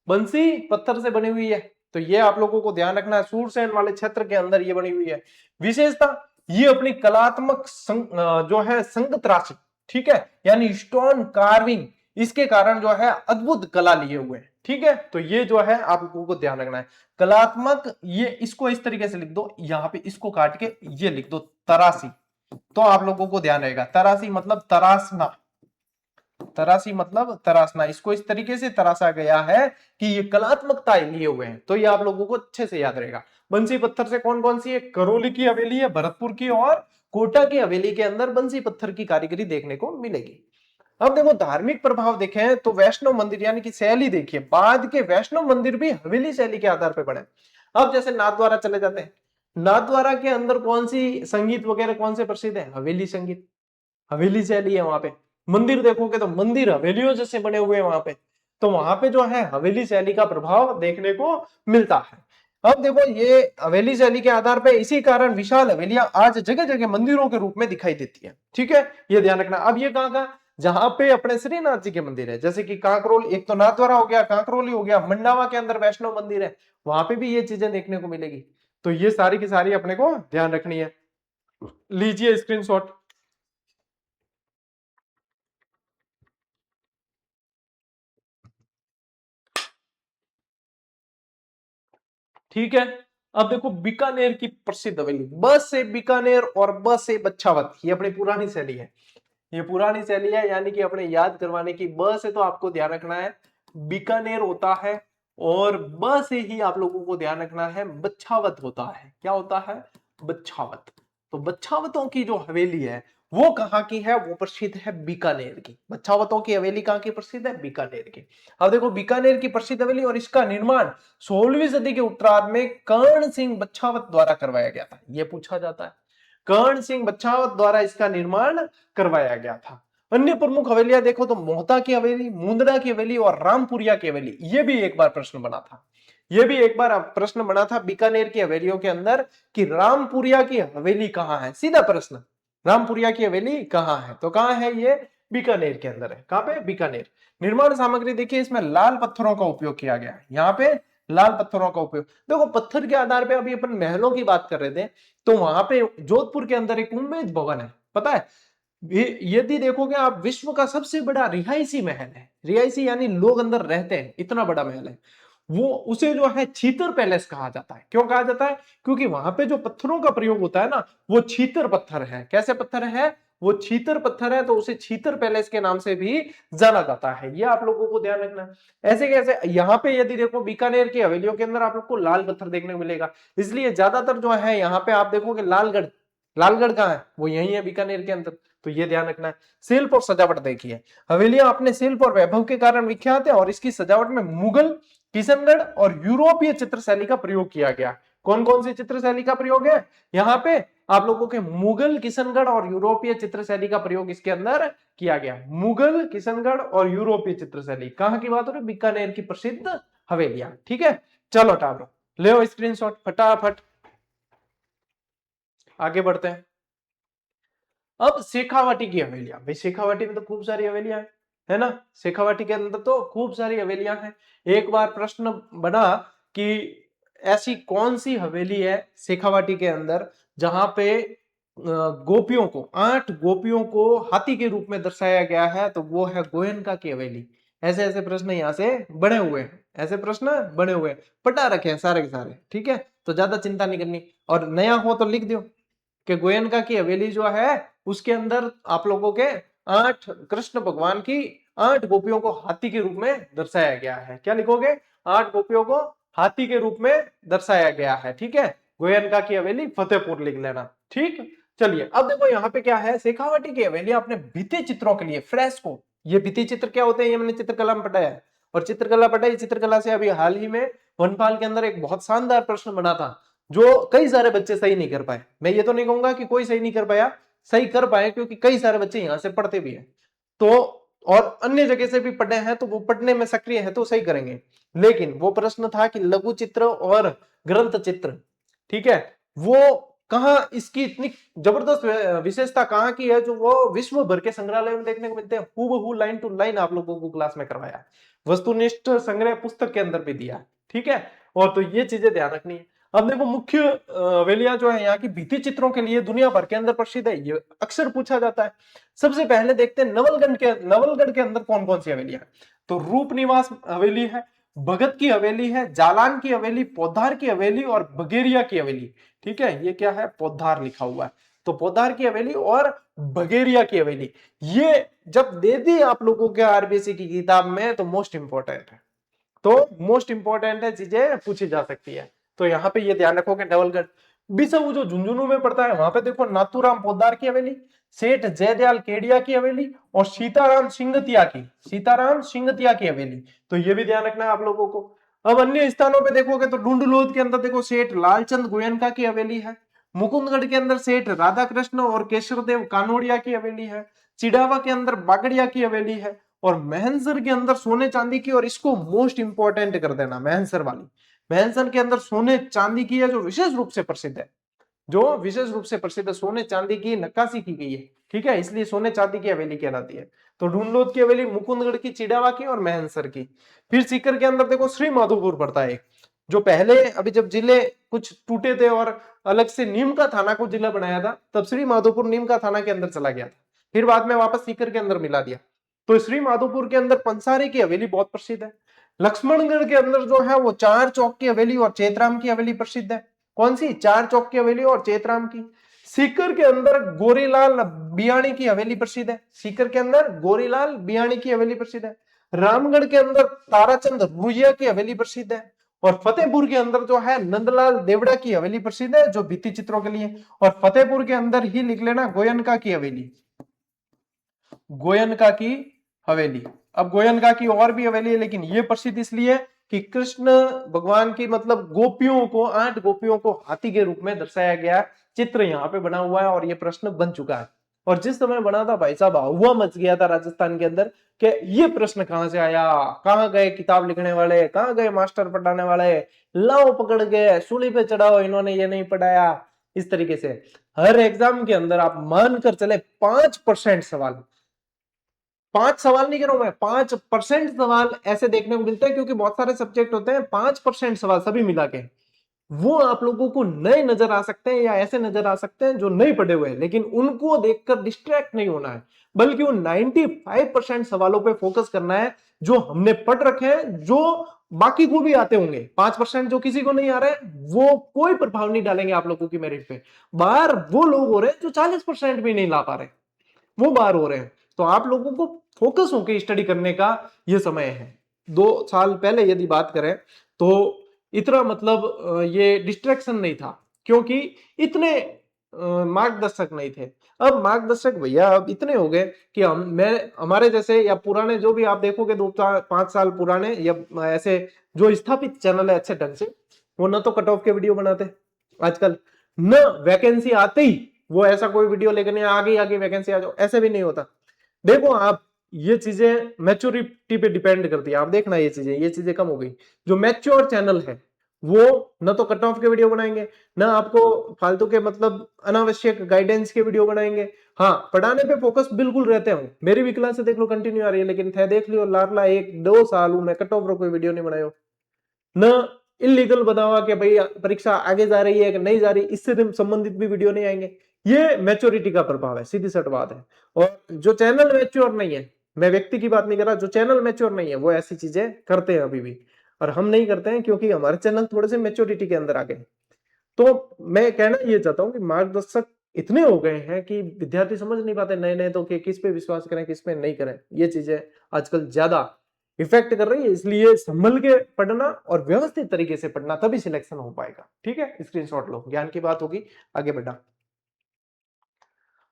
S1: बंसी पत्थर से बनी हुई है। तो ये आप लोगों को ध्यान रखना है, सूरसैन वाले क्षेत्र के अंदर ये बनी हुई है। विशेषता, ये अपनी कलात्मक जो है संगतराशि, ठीक है, यानी स्टोन कार्विंग, इसके कारण जो है अद्भुत कला लिए हुए हैं। ठीक है, तो ये जो है आप लोगों को ध्यान रखना है। कलात्मक, ये इसको इस तरीके से लिख दो, यहां पे इसको काट के ये लिख दो तरासी, तो आप लोगों को ध्यान रहेगा। तरासी मतलब तरासना, तरासी मतलब तरासना, इसको इस तरीके से तरासा गया है कि ये कलात्मकता लिए हुए हैं, तो ये आप लोगों को अच्छे से याद रहेगा। बंसी पत्थर से कौन कौन सी है? करौली की हवेली है, भरतपुर की, और कोटा की हवेली के अंदर बंसी पत्थर की कारीगरी देखने को मिलेगी। अब देखो धार्मिक प्रभाव देखें तो वैष्णव मंदिर यानी कि शैली देखिए, बाद के वैष्णव मंदिर भी हवेली शैली के आधार पर बने। अब जैसे नाथद्वारा चले जाते हैं, नाथद्वारा के अंदर कौन सी संगीत वगैरह कौन से प्रसिद्ध है? हवेली संगीत, हवेली शैली है वहां पे। मंदिर देखोगे तो मंदिर हवेलियों जैसे बने हुए हैं वहां पे, तो वहां पे जो है हवेली शैली का प्रभाव देखने को मिलता है। अब देखो ये हवेली शैली के आधार पे इसी कारण विशाल हवेलियां आज जगह जगह मंदिरों के रूप में दिखाई देती है। ठीक है, ये ध्यान रखना। अब ये कहां का? जहां पे अपने श्रीनाथ जी के मंदिर है, जैसे कि कांकरोल, एक तो नाथद्वारा हो गया, कांकरोली हो गया, मंडावा के अंदर वैष्णव मंदिर है, वहां पे भी ये चीजें देखने को मिलेगी। तो ये सारी की सारी अपने को ध्यान रखनी है। लीजिए स्क्रीनशॉट। ठीक है, अब देखो बीकानेर की प्रसिद्ध हवेली, ब से बीकानेर और ब से बच्छावत, ये अपनी पुरानी शैली है, ये पुरानी शैली है, यानी कि अपने याद करवाने की। ब से तो आपको ध्यान रखना है बीकानेर होता है, और ब से ही आप लोगों को ध्यान रखना है बच्छावत होता है। क्या होता है? बच्छावत। तो बच्छावतों की जो हवेली है वो कहाँ की है? वो प्रसिद्ध है बीकानेर की। बच्छावतों की हवेली कहाँ की प्रसिद्ध है? बीकानेर की। अब देखो बीकानेर की प्रसिद्ध हवेली, और इसका निर्माण 16वीं सदी के उत्तरार्ध में कर्ण सिंह बच्छावत द्वारा करवाया गया था। यह पूछा जाता है, कर्ण सिंह बच्छावत द्वारा इसका निर्माण करवाया गया था। अन्य प्रमुख हवेलियां देखो तो मोहता की हवेली, मुंदड़ा की हवेली और रामपुरिया की हवेली, ये भी एक बार प्रश्न बना था। ये भी एक बार प्रश्न बना था बीकानेर की हवेलियों के अंदर कि रामपुरिया की हवेली कहां है। सीधा प्रश्न, रामपुरिया की हवेली कहां है? तो कहां है ये? बीकानेर के अंदर है। कहां पे? बीकानेर। निर्माण सामग्री देखिए, इसमें लाल पत्थरों का उपयोग किया गया है। यहाँ पे लाल पत्थरों का उपयोग, देखो पत्थर के आधार पे अभी अपन महलों की बात कर रहे थे, तो वहां पे जोधपुर के अंदर एक उम्मेद भवन है, पता है? यदि देखोगे आप, विश्व का सबसे बड़ा रिहायशी महल है। रिहायशी यानी लोग अंदर रहते हैं, इतना बड़ा महल है वो। उसे जो है छीतर पैलेस कहा जाता है। क्यों कहा जाता है? क्योंकि वहां पे जो पत्थरों का प्रयोग होता है ना, वो छीतर पत्थर है। कैसे पत्थर है? वो छीतर पत्थर है, तो उसे छीतर पैलेस के नाम से भी जाना जाता है। ये आप लोगों को ध्यान रखना है। ऐसे कैसे, यहाँ पे यदि देखो बीकानेर की हवेलियों के अंदर आप लोग को लाल पत्थर देखने को मिलेगा, इसलिए ज्यादातर जो है यहाँ पे आप देखोगे लालगढ़। लालगढ़ कहाँ है? वो यही है बीकानेर के अंदर, तो ये ध्यान रखना है। शिल्प और सजावट देखिए, हवेलियां अपने शिल्प और वैभव के कारण विख्यात है, और इसकी सजावट में मुगल, किशनगढ़ और यूरोपीय चित्रशैली का प्रयोग किया गया। कौन कौन सी चित्रशैली का प्रयोग है यहाँ पे? आप लोगों के मुगल, किशनगढ़ और यूरोपीय चित्रशैली का प्रयोग इसके अंदर किया गया। मुगल, किशनगढ़ और यूरोपीय चित्रशैली, कहां की बात हो रही? बीकानेर की प्रसिद्ध हवेलियां। ठीक है, चलो टालो, ले स्क्रीनशॉट फटाफट, आगे बढ़ते हैं। अब शेखावाटी की हवेलियां, भाई शेखावाटी में तो खूब सारी हवेलियां है ना, शेखावाटी के अंदर तो खूब सारी हवेलियां हैं। एक बार प्रश्न बना कि ऐसी कौन सी हवेली है शेखावाटी के अंदर जहां पे गोपियों को, 8 गोपियों को हाथी के रूप में दर्शाया गया है, तो वो है गोयनका की हवेली। ऐसे ऐसे प्रश्न यहाँ से बने हुए हैं, ऐसे प्रश्न बने हुए हैं, पटा रखे हैं सारे के सारे। ठीक है, तो ज्यादा चिंता नहीं करनी, और नया हो तो लिख दो कि गोयनका की हवेली जो है उसके अंदर आप लोगों के 8 कृष्ण भगवान की 8 गोपियों को हाथी के रूप में दर्शाया गया है। क्या लिखोगे? 8 गोपियों को हाथी के रूप में दर्शाया गया है। ठीक है, गोयनका की हवेली फतेहपुर लिख लेना। ठीक, चलिए अब देखो यहाँ पे क्या है, शेखावाटी की हवेली अपने भित्ति चित्रों के लिए, फ्रेस्को। ये भित्ति चित्र क्या होते हैं? ये मैंने चित्रकला में पढ़ाया है, और चित्रकला पढ़ाई, चित्रकला से अभी हाल ही में वनपाल के अंदर एक बहुत शानदार प्रश्न बना था, जो कई सारे बच्चे सही नहीं कर पाए। मैं ये तो नहीं कहूंगा कि कोई सही नहीं कर पाया, सही कर पाए, क्योंकि कई सारे बच्चे यहां से पढ़ते भी हैं, तो और अन्य जगह से भी पढ़े हैं, तो वो पढ़ने में सक्रिय है तो सही करेंगे। लेकिन वो प्रश्न था कि लघु चित्र और ग्रंथ चित्र, ठीक है, वो कहा, इसकी इतनी जबरदस्त विशेषता कहां की है, जो वो विश्व भर के संग्रहालय में देखने को मिलते हैं। हूबहू लाइन टू लाइन आप लोगों को क्लास में करवाया, वस्तुनिष्ठ संग्रह पुस्तक के अंदर भी दिया। ठीक है, और तो ये चीजें ध्यान रखनी है। अब देखो मुख्य हवेलियां जो है यहाँ की भित्ति चित्रों के लिए दुनिया भर के अंदर प्रसिद्ध है, ये अक्सर पूछा जाता है। सबसे पहले देखते हैं नवलगढ़ के अंदर कौन कौन सी हवेलियां हैं। तो रूप निवास हवेली है, भगत की हवेली है, जालान की हवेली, पौधार की हवेली और बगेरिया की हवेली। ठीक है, ये क्या है, पौधार लिखा हुआ है, तो पौधार की हवेली और बगेरिया की हवेली, ये जब दे दी आप लोगों के आरबीसी की किताब में तो मोस्ट इंपॉर्टेंट है, तो मोस्ट इंपॉर्टेंट है, चीजें पूछी जा सकती है। तो यहाँ पे ये ध्यान रखो कि नवलगढ़ बिसऊ जो झुंझुनू में पड़ता है, वहां पे देखो नाथूराम पोद्दार की हवेली, सेठ जयदयाल केडिया की हवेली और सीताराम सिंगतिया की हवेली। तो ये भी ध्यान रखना है आप लोगों को। अब अन्य स्थानों पे देखोगे तो डूंडलोद के अंदर देखो सेठ लालचंद गोयनका की हवेली है, मुकुंदगढ़ के अंदर सेठ राधा कृष्ण और केशरदेव कानोड़िया की हवेली है, चिड़ावा के अंदर बागड़िया की हवेली है और महनसर के अंदर सोने चांदी की, और इसको मोस्ट इंपॉर्टेंट कर देना, महनसर वाली, महनसर के अंदर सोने चांदी की है जो विशेष रूप से प्रसिद्ध है, जो विशेष रूप से प्रसिद्ध है, सोने चांदी की नक्काशी की गई है। ठीक है, इसलिए सोने चांदी की हवेली कहलाती है। तो ढूंढलोद की हवेली, मुकुंदगढ़ की, चिड़ावा की और महनसर की। फिर सीकर के अंदर देखो श्री माधोपुर पड़ता है, जो पहले अभी जब जिले कुछ टूटे थे और अलग से नीम का थाना को जिला बनाया था, तब श्री माधोपुर नीम का थाना के अंदर चला गया था, फिर बाद में वापस सीकर के अंदर मिला दिया। तो श्री माधोपुर के अंदर पंसारे की हवेली बहुत प्रसिद्ध है। लक्ष्मणगढ़ के अंदर जो है वो चार चौक की हवेली और चेतराम की हवेली प्रसिद्ध है। कौन सी? चार चौक की हवेली और चेतराम की। सीकर के अंदर गोरीलाल बियाणी की हवेली प्रसिद्ध है, सीकर के अंदर गोरीलाल बियाणी की हवेली प्रसिद्ध है। रामगढ़ के अंदर ताराचंद रुइया की हवेली प्रसिद्ध है और फतेहपुर के अंदर जो है नंदलाल देवड़ा की हवेली प्रसिद्ध है, जो भित्ति चित्रों के लिए। और फतेहपुर के अंदर ही लिख लेना गोयनका की हवेली, गोयनका की हवेली। अब गोयनका की और भी हवेली है, लेकिन ये प्रसिद्ध इसलिए कि कृष्ण भगवान की मतलब गोपियों को, 8 गोपियों को हाथी के रूप में दर्शाया गया, चित्र यहाँ पे बना हुआ है और ये प्रश्न बन चुका है। और जिस समय बना था भाई साहब हुआ मच गया था राजस्थान के अंदर कि ये प्रश्न कहां से आया, कहां गए किताब लिखने वाले, कहां गए मास्टर पढ़ाने वाले, लाओ पकड़ गए सूली पे चढ़ाओ, इन्होंने ये नहीं पढ़ाया। इस तरीके से हर एग्जाम के अंदर आप मानकर चले 5% सवाल, 5 सवाल नहीं कह रहा हूं मैं, 5% सवाल ऐसे देखने को मिलते हैं, क्योंकि बहुत सारे सब्जेक्ट होते हैं, 5% सवाल सभी मिला के वो आप लोगों को नए नजर आ सकते हैं या ऐसे नजर आ सकते हैं जो नहीं पढ़े हुए हैं, लेकिन उनको देखकर डिस्ट्रैक्ट नहीं होना है, बल्कि उन 95% सवालों पे फोकस करना है जो हमने पढ़ रखे हैं, जो बाकी को भी आते होंगे। 5% जो किसी को नहीं आ रहा है वो कोई प्रभाव नहीं डालेंगे आप लोगों की मेरिट पे। बाहर वो लोग हो रहे हैं जो 40% भी नहीं ला पा रहे, वो बाहर हो रहे हैं। तो आप लोगों को फोकस होकर स्टडी करने का ये समय है। 2 साल पहले यदि बात करें तो इतना मतलब ये डिस्ट्रैक्शन नहीं था, क्योंकि इतने मार्गदर्शक नहीं थे। अब मार्गदर्शक भैया अब इतने हो गए कि हमारे जैसे या पुराने जो भी आप देखोगे 2-5 साल पुराने या ऐसे जो स्थापित चैनल है अच्छे ढंग से, वो न तो कट ऑफ के वीडियो बनाते आजकल, न वैकेंसी आते ही वो ऐसा कोई वीडियो लेकर नहीं आगे आगे वैकेंसी आ जाओ, ऐसे भी नहीं होता। देखो आप ये चीजें मैच्योरिटी पे डिपेंड करती है, आप देखना ये चीजें कम हो गई। जो मैच्योर चैनल है वो न तो कट ऑफ के वीडियो बनाएंगे, ना आपको फालतू के मतलब अनावश्यक गाइडेंस के वीडियो बनाएंगे। हाँ, पढ़ाने पे फोकस बिल्कुल रहते हो, मेरी भी क्लास देख लो कंटिन्यू आ रही है, लेकिन थे देख लियो लाडला 1-2 साल मैं कट ऑफ कोई वीडियो नहीं बनायो, न इलीगल बतावा कि भाई परीक्षा आगे जा रही है कि नहीं जा रही, इससे संबंधित भी वीडियो नहीं आएंगे। ये मैच्योरिटी का प्रभाव है, सीधी सट बात है। और जो चैनल मैच्योर नहीं है, मैं व्यक्ति की बात नहीं कर रहा, जो चैनल मैच्योर नहीं है वो ऐसी चीजें करते हैं अभी भी, और हम नहीं करते हैं क्योंकि हमारे चैनल थोड़े से मैच्योरिटी के अंदर आ गए। तो मैं कहना ये चाहता हूँ कि मार्गदर्शक इतने हो गए हैं कि विद्यार्थी समझ नहीं पाते नए नए, तो कि किस पे विश्वास करें किस पे नहीं करें, ये चीजें आजकल ज्यादा इफेक्ट कर रही है। इसलिए संभल के पढ़ना और व्यवस्थित तरीके से पढ़ना, तभी सिलेक्शन हो पाएगा। ठीक है, स्क्रीनशॉट लो, ज्ञान की बात होगी, आगे बढ़ा।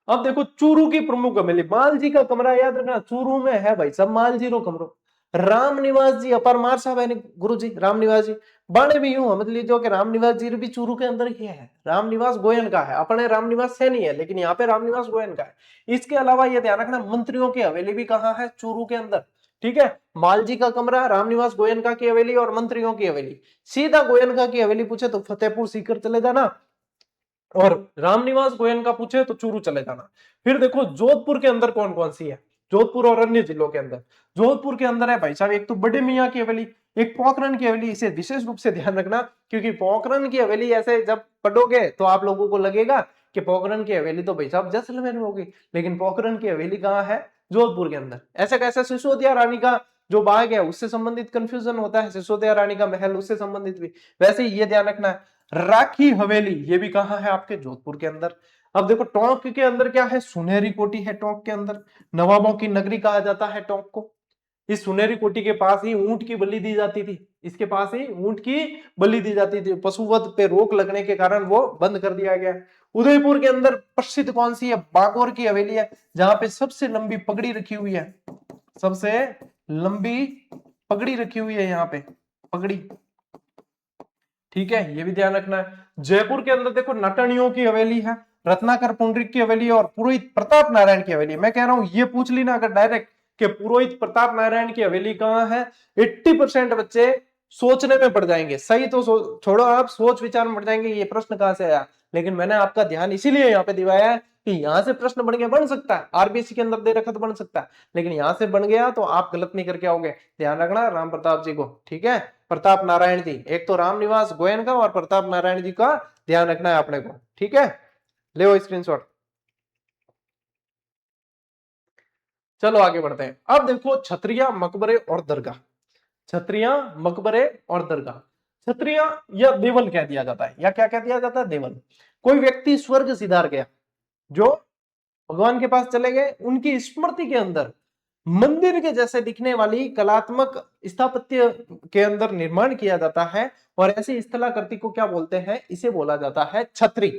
S1: अब देखो चूरू की प्रमुख हवेली, मालजी का कमरा याद रखना, चूरू में है भाई सब मालजी रो कमरो। राम निवास जी अपर मार साहब है गुरु जी, राम निवास जी बाणे भी यूं समझ लीजिए कि राम निवास जी भी चूरू के अंदर ही है। राम निवास गोयन का है, अपने राम निवास से नहीं है, लेकिन यहाँ पे राम निवास गोयन का है। इसके अलावा यह ध्यान रखना मंत्रियों की हवेली भी कहाँ है? चूरू के अंदर। ठीक है, मालजी का कमरा, रामनिवास गोयनका की हवेली और मंत्रियों की हवेली। सीधा गोयनका की हवेली पूछे तो फतेहपुर सीकर चले जाना, और रामनिवास गोयनका पूछे तो चूरू चले जाना। फिर देखो जोधपुर के अंदर कौन कौन सी है। जोधपुर और अन्य जिलों के अंदर। जोधपुर के अंदर है भाई साहब एक तो बड़े मियाँ की हवेली, एक पोखरण की हवेली। इसे विशेष रूप से ध्यान रखना, क्योंकि पोखरण की हवेली ऐसे जब पढ़ोगे तो आप लोगों को लगेगा कि पोखरण की हवेली तो भाई साहब जैसलमेर में होगी, लेकिन पोखरण की हवेली कहाँ है? जोधपुर के अंदर। ऐसे कैसे? सिसोदिया रानी का जो बाग है उससे संबंधित कंफ्यूजन होता है, सिसोदिया रानी का महल उससे संबंधित भी। वैसे ही ये ध्यान रखना है, राखी हवेली ये भी कहाँ है? आपके जोधपुर के अंदर। अब देखो टोंक के अंदर क्या है? सुनहरी कोठी है टोंक के अंदर, नवाबों की नगरी कहा जाता है टोंक को। इस सुनहरी कोठी के पास ही ऊंट की बलि दी जाती थी, इसके पास ही ऊंट की बलि दी जाती थी। पशुवध पे रोक लगने के कारण वो बंद कर दिया गया। उदयपुर के अंदर प्रसिद्ध कौन सी है? बागौर की हवेली है, जहां पे सबसे लंबी पगड़ी रखी हुई है, सबसे लंबी पगड़ी रखी हुई है यहाँ पे, पगड़ी। ठीक है, ये भी ध्यान रखना है। जयपुर के अंदर देखो नटनियों की हवेली है, रत्नाकर पुंडरीक की हवेली और पुरोहित प्रताप नारायण की हवेली। मैं कह रहा हूं ये पूछ ली ना अगर डायरेक्ट कि पुरोहित प्रताप नारायण की हवेली कहां है, 80% बच्चे सोचने में पड़ जाएंगे। सही तो छोड़ो, आप सोच विचार में पड़ जाएंगे ये प्रश्न कहां से आया। लेकिन मैंने आपका ध्यान इसीलिए यहाँ पे दिवाया है कि यहां से प्रश्न बन गया, बन सकता है आरबीएससी के अंदर दे रखा तो बन सकता है, लेकिन यहां से बन गया तो आप गलत नहीं करके आओगे। ध्यान रखना राम प्रताप जी को, ठीक है, प्रताप नारायण जी, एक तो रामनिवास गोयन का और प्रताप नारायण जी का ध्यान रखना है अपने को, ठीक है। ले स्क्रीनशॉट। चलो आगे बढ़ते हैं। अब देखो छतरिया, मकबरे और दरगाह। छतरिया, मकबरे और दरगाह। छतरिया या देवल कह दिया जाता है, या क्या कह दिया जाता है? देवल। कोई व्यक्ति स्वर्ग सिधार गया, जो भगवान के पास चले गए, उनकी स्मृति के अंदर मंदिर के जैसे दिखने वाली कलात्मक स्थापत्य के अंदर निर्माण किया जाता है। और ऐसी स्थलाकृति को क्या बोलते हैं? इसे बोला जाता है छतरी।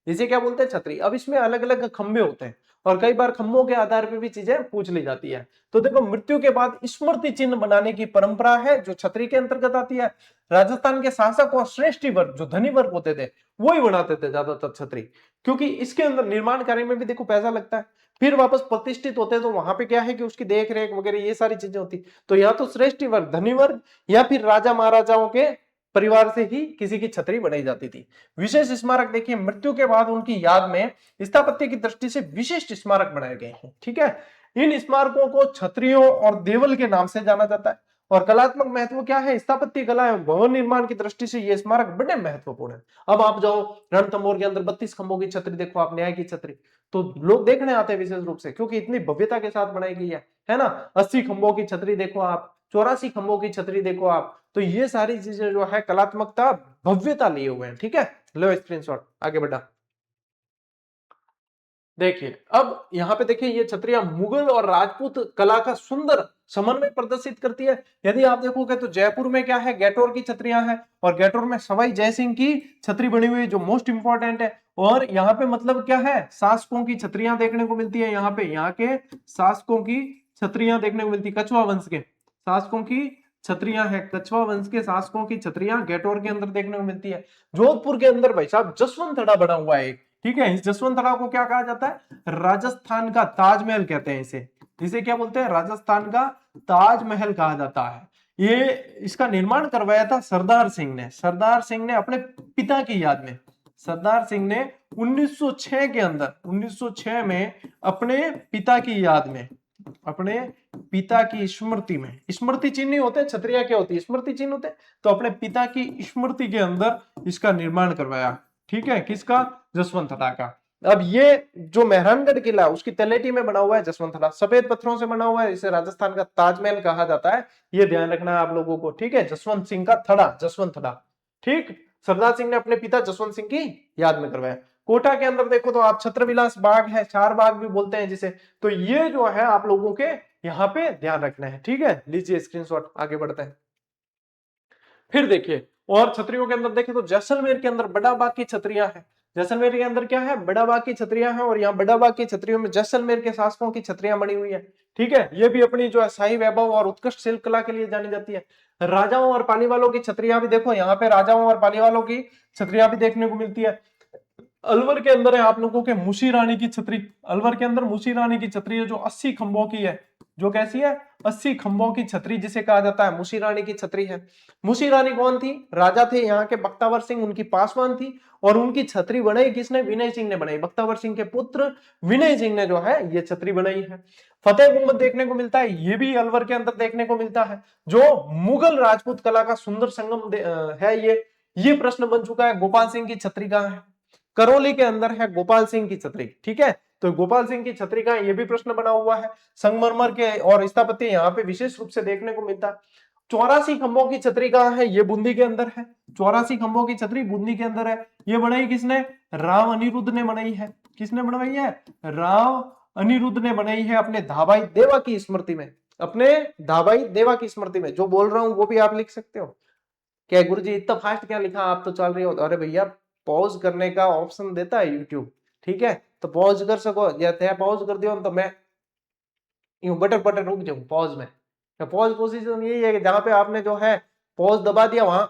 S1: इसे क्या बोलते हैं? छतरी। अब इसमें अलग अलग खंभे होते हैं और कई बार खंभों के आधार पर भी चीजें पूछ ली जाती है। तो देखो मृत्यु के बाद स्मृति चिन्ह बनाने की परंपरा है जो छतरी के अंतर्गत आती है। राजस्थान के शासक और श्रेष्ठी वर्ग जो धनी वर्ग होते थे वो ही बनाते थे ज्यादातर छतरी, क्योंकि इसके अंदर निर्माण कार्य में भी देखो पैसा लगता है। फिर वापस प्रतिष्ठित होते हैं तो वहां पे क्या है कि उसकी देख रेख वगैरह ये सारी चीजें होती। तो या तो श्रेष्ठी वर्ग, धनी वर्ग, या फिर राजा महाराजाओं के परिवार से ही किसी की छतरी बनाई जाती थी। विशेष स्मारक देखिए, मृत्यु के बाद उनकी याद में स्थापत्य की दृष्टि से विशिष्ट स्मारक बनाए गए हैं, ठीक है। इन स्मारकों को छतरियों और देवल के नाम से जाना जाता है। और कलात्मक महत्व क्या है? स्थापत्य कला एवं भवन निर्माण की दृष्टि से ये स्मारक बड़े महत्वपूर्ण है। अब आप जाओ रणथंभौर के अंदर 32 खंभों की छतरी देखो आप, न्याय की छतरी, तो लोग देखने आते हैं विशेष रूप से, क्योंकि इतनी भव्यता के साथ बनाई गई है ना। 80 खंभों की छतरी देखो आप, 84 खंभों की छतरी देखो आप, तो ये सारी चीजें जो है कलात्मकता, भव्यता लिए हुए हैं, ठीक है। लो स्क्रीनशॉट, आगे बढ़ा। देखिए अब यहाँ पे देखिए ये छतरियां मुगल और राजपूत कला का सुंदर समन्वय प्रदर्शित करती है। यदि आप देखोगे तो जयपुर में क्या है? गैटोर की छतरियां हैं, और गैटोर में सवाई जयसिंह की छतरी बनी हुई है जो मोस्ट इंपॉर्टेंट है। और यहाँ पे मतलब क्या है? शासकों की छतरियां देखने को मिलती है। यहाँ पे यहाँ के शासकों की छतरियां देखने को मिलती है, कछवा वंश के शासकों की छतरियां है, कछवा वंश के शासकों की छतरियां गैटोर के अंदर देखने को मिलती है। जोधपुर के अंदर भाई साहब जसवंतड़ा बना हुआ है, ठीक है। इस जसवंतड़ा को क्या कहा जाता है? राजस्थान का ताजमहल कहते हैं इसे। इसे क्या बोलते हैं? राजस्थान का ताजमहल कहा जाता है। ये इसका निर्माण करवाया था सरदार सिंह ने। सरदार सिंह ने अपने पिता की याद में, सरदार सिंह ने 1906 के अंदर, 1906 में अपने पिता की याद में, अपने पिता की स्मृति में, स्मृति चिन्ह होते, छतरिया क्या होती है? स्मृति चिन्ह होते। तो अपने पिता की स्मृति के अंदर इसका निर्माण करवाया, ठीक है। किसका? जसवंतड़ा का। अब ये जो मेहरानगढ़ किला उसकी तलेटी में बना हुआ है जसवंतड़ा, सफेद पत्थरों से बना हुआ है, इसे राजस्थान का ताजमहल कहा जाता है। ये ध्यान रखना है आप लोगों को, ठीक है। जसवंत सिंह का थड़ा, जसवंतड़ा, ठीक। सरदार सिंह ने अपने पिता जसवंत सिंह की याद में करवाया। कोटा के अंदर देखो तो आप छत्रविलास बाग है, चार बाग भी बोलते हैं जिसे। तो ये जो है आप लोगों के यहाँ पे ध्यान रखना है, ठीक है। लीजिए स्क्रीनशॉट, आगे बढ़ते हैं। फिर देखिए और छतरियों के अंदर देखें तो जैसलमेर के अंदर बड़ा बाग की छतरियां हैं। जैसलमेर के अंदर क्या है? बड़ा बाग की छतरियां हैं, और यहाँ बड़ा बाग की छतरियों में जैसलमेर के शासकों की छतरियां बनी हुई है, ठीक है। ये भी अपनी जो है शाही वैभव और उत्कृष्ट शिल्प कला के लिए जानी जाती है। राजाओं और पालीवालों की छतरियां भी देखो, यहाँ पे राजाओं और पालीवालों की छतरियां भी देखने को मिलती है। अलवर के अंदर है आप लोगों के मुशी रानी की छतरी। अलवर के अंदर मुशी रानी की छतरी है जो 80 खंभों की है, जो कैसी है, 80 खंभों की छतरी जिसे कहा जाता है मुशी रानी की छतरी है। मुशी रानी कौन थी, राजा थे यहाँ के बख्तावर सिंह, उनकी पासवान थी, और उनकी छतरी बनाई किसने, विनय सिंह ने बनाई। बख्तावर सिंह के पुत्र विनय सिंह ने जो है ये छतरी बनाई है। फतेह गुंबद देखने को मिलता है, ये भी अलवर के अंदर देखने को मिलता है, जो मुगल राजपूत कला का सुंदर संगम है। ये प्रश्न बन चुका है, गोपाल सिंह की छतरी कहां है, करौली के अंदर है गोपाल सिंह की छतरी। ठीक है, तो गोपाल सिंह की छतरी कहां, ये भी प्रश्न बना हुआ है। संगमरमर के और स्थापत्य यहाँ पे विशेष रूप से देखने को मिलता है। 84 खंभों की छतरी कहां है, ये बूंदी के अंदर है। 84 खंभों की छतरी बूंदी के अंदर है। ये बनाई किसने, राव अनिरुद्ध ने बनाई है। किसने बनवाई है, राव अनिरुद्ध ने बनाई है, अपने धाबाई देवा की स्मृति में। अपने धाबाई देवा की स्मृति में। जो बोल रहा हूं वो भी आप लिख सकते हो। क्या गुरुजी इतना फास्ट क्या लिखा, आप तो चल रही हो। अरे भैया, पॉज करने का ऑप्शन देता है यूट्यूब, ठीक है, तो पॉज कर सको। या पॉज कर दियो तो मैं यूं बटर बटर रुक जाऊं पॉज में। पॉज पोजीशन यही है कि जहां पे आपने जो है पॉज दबा दिया, वहां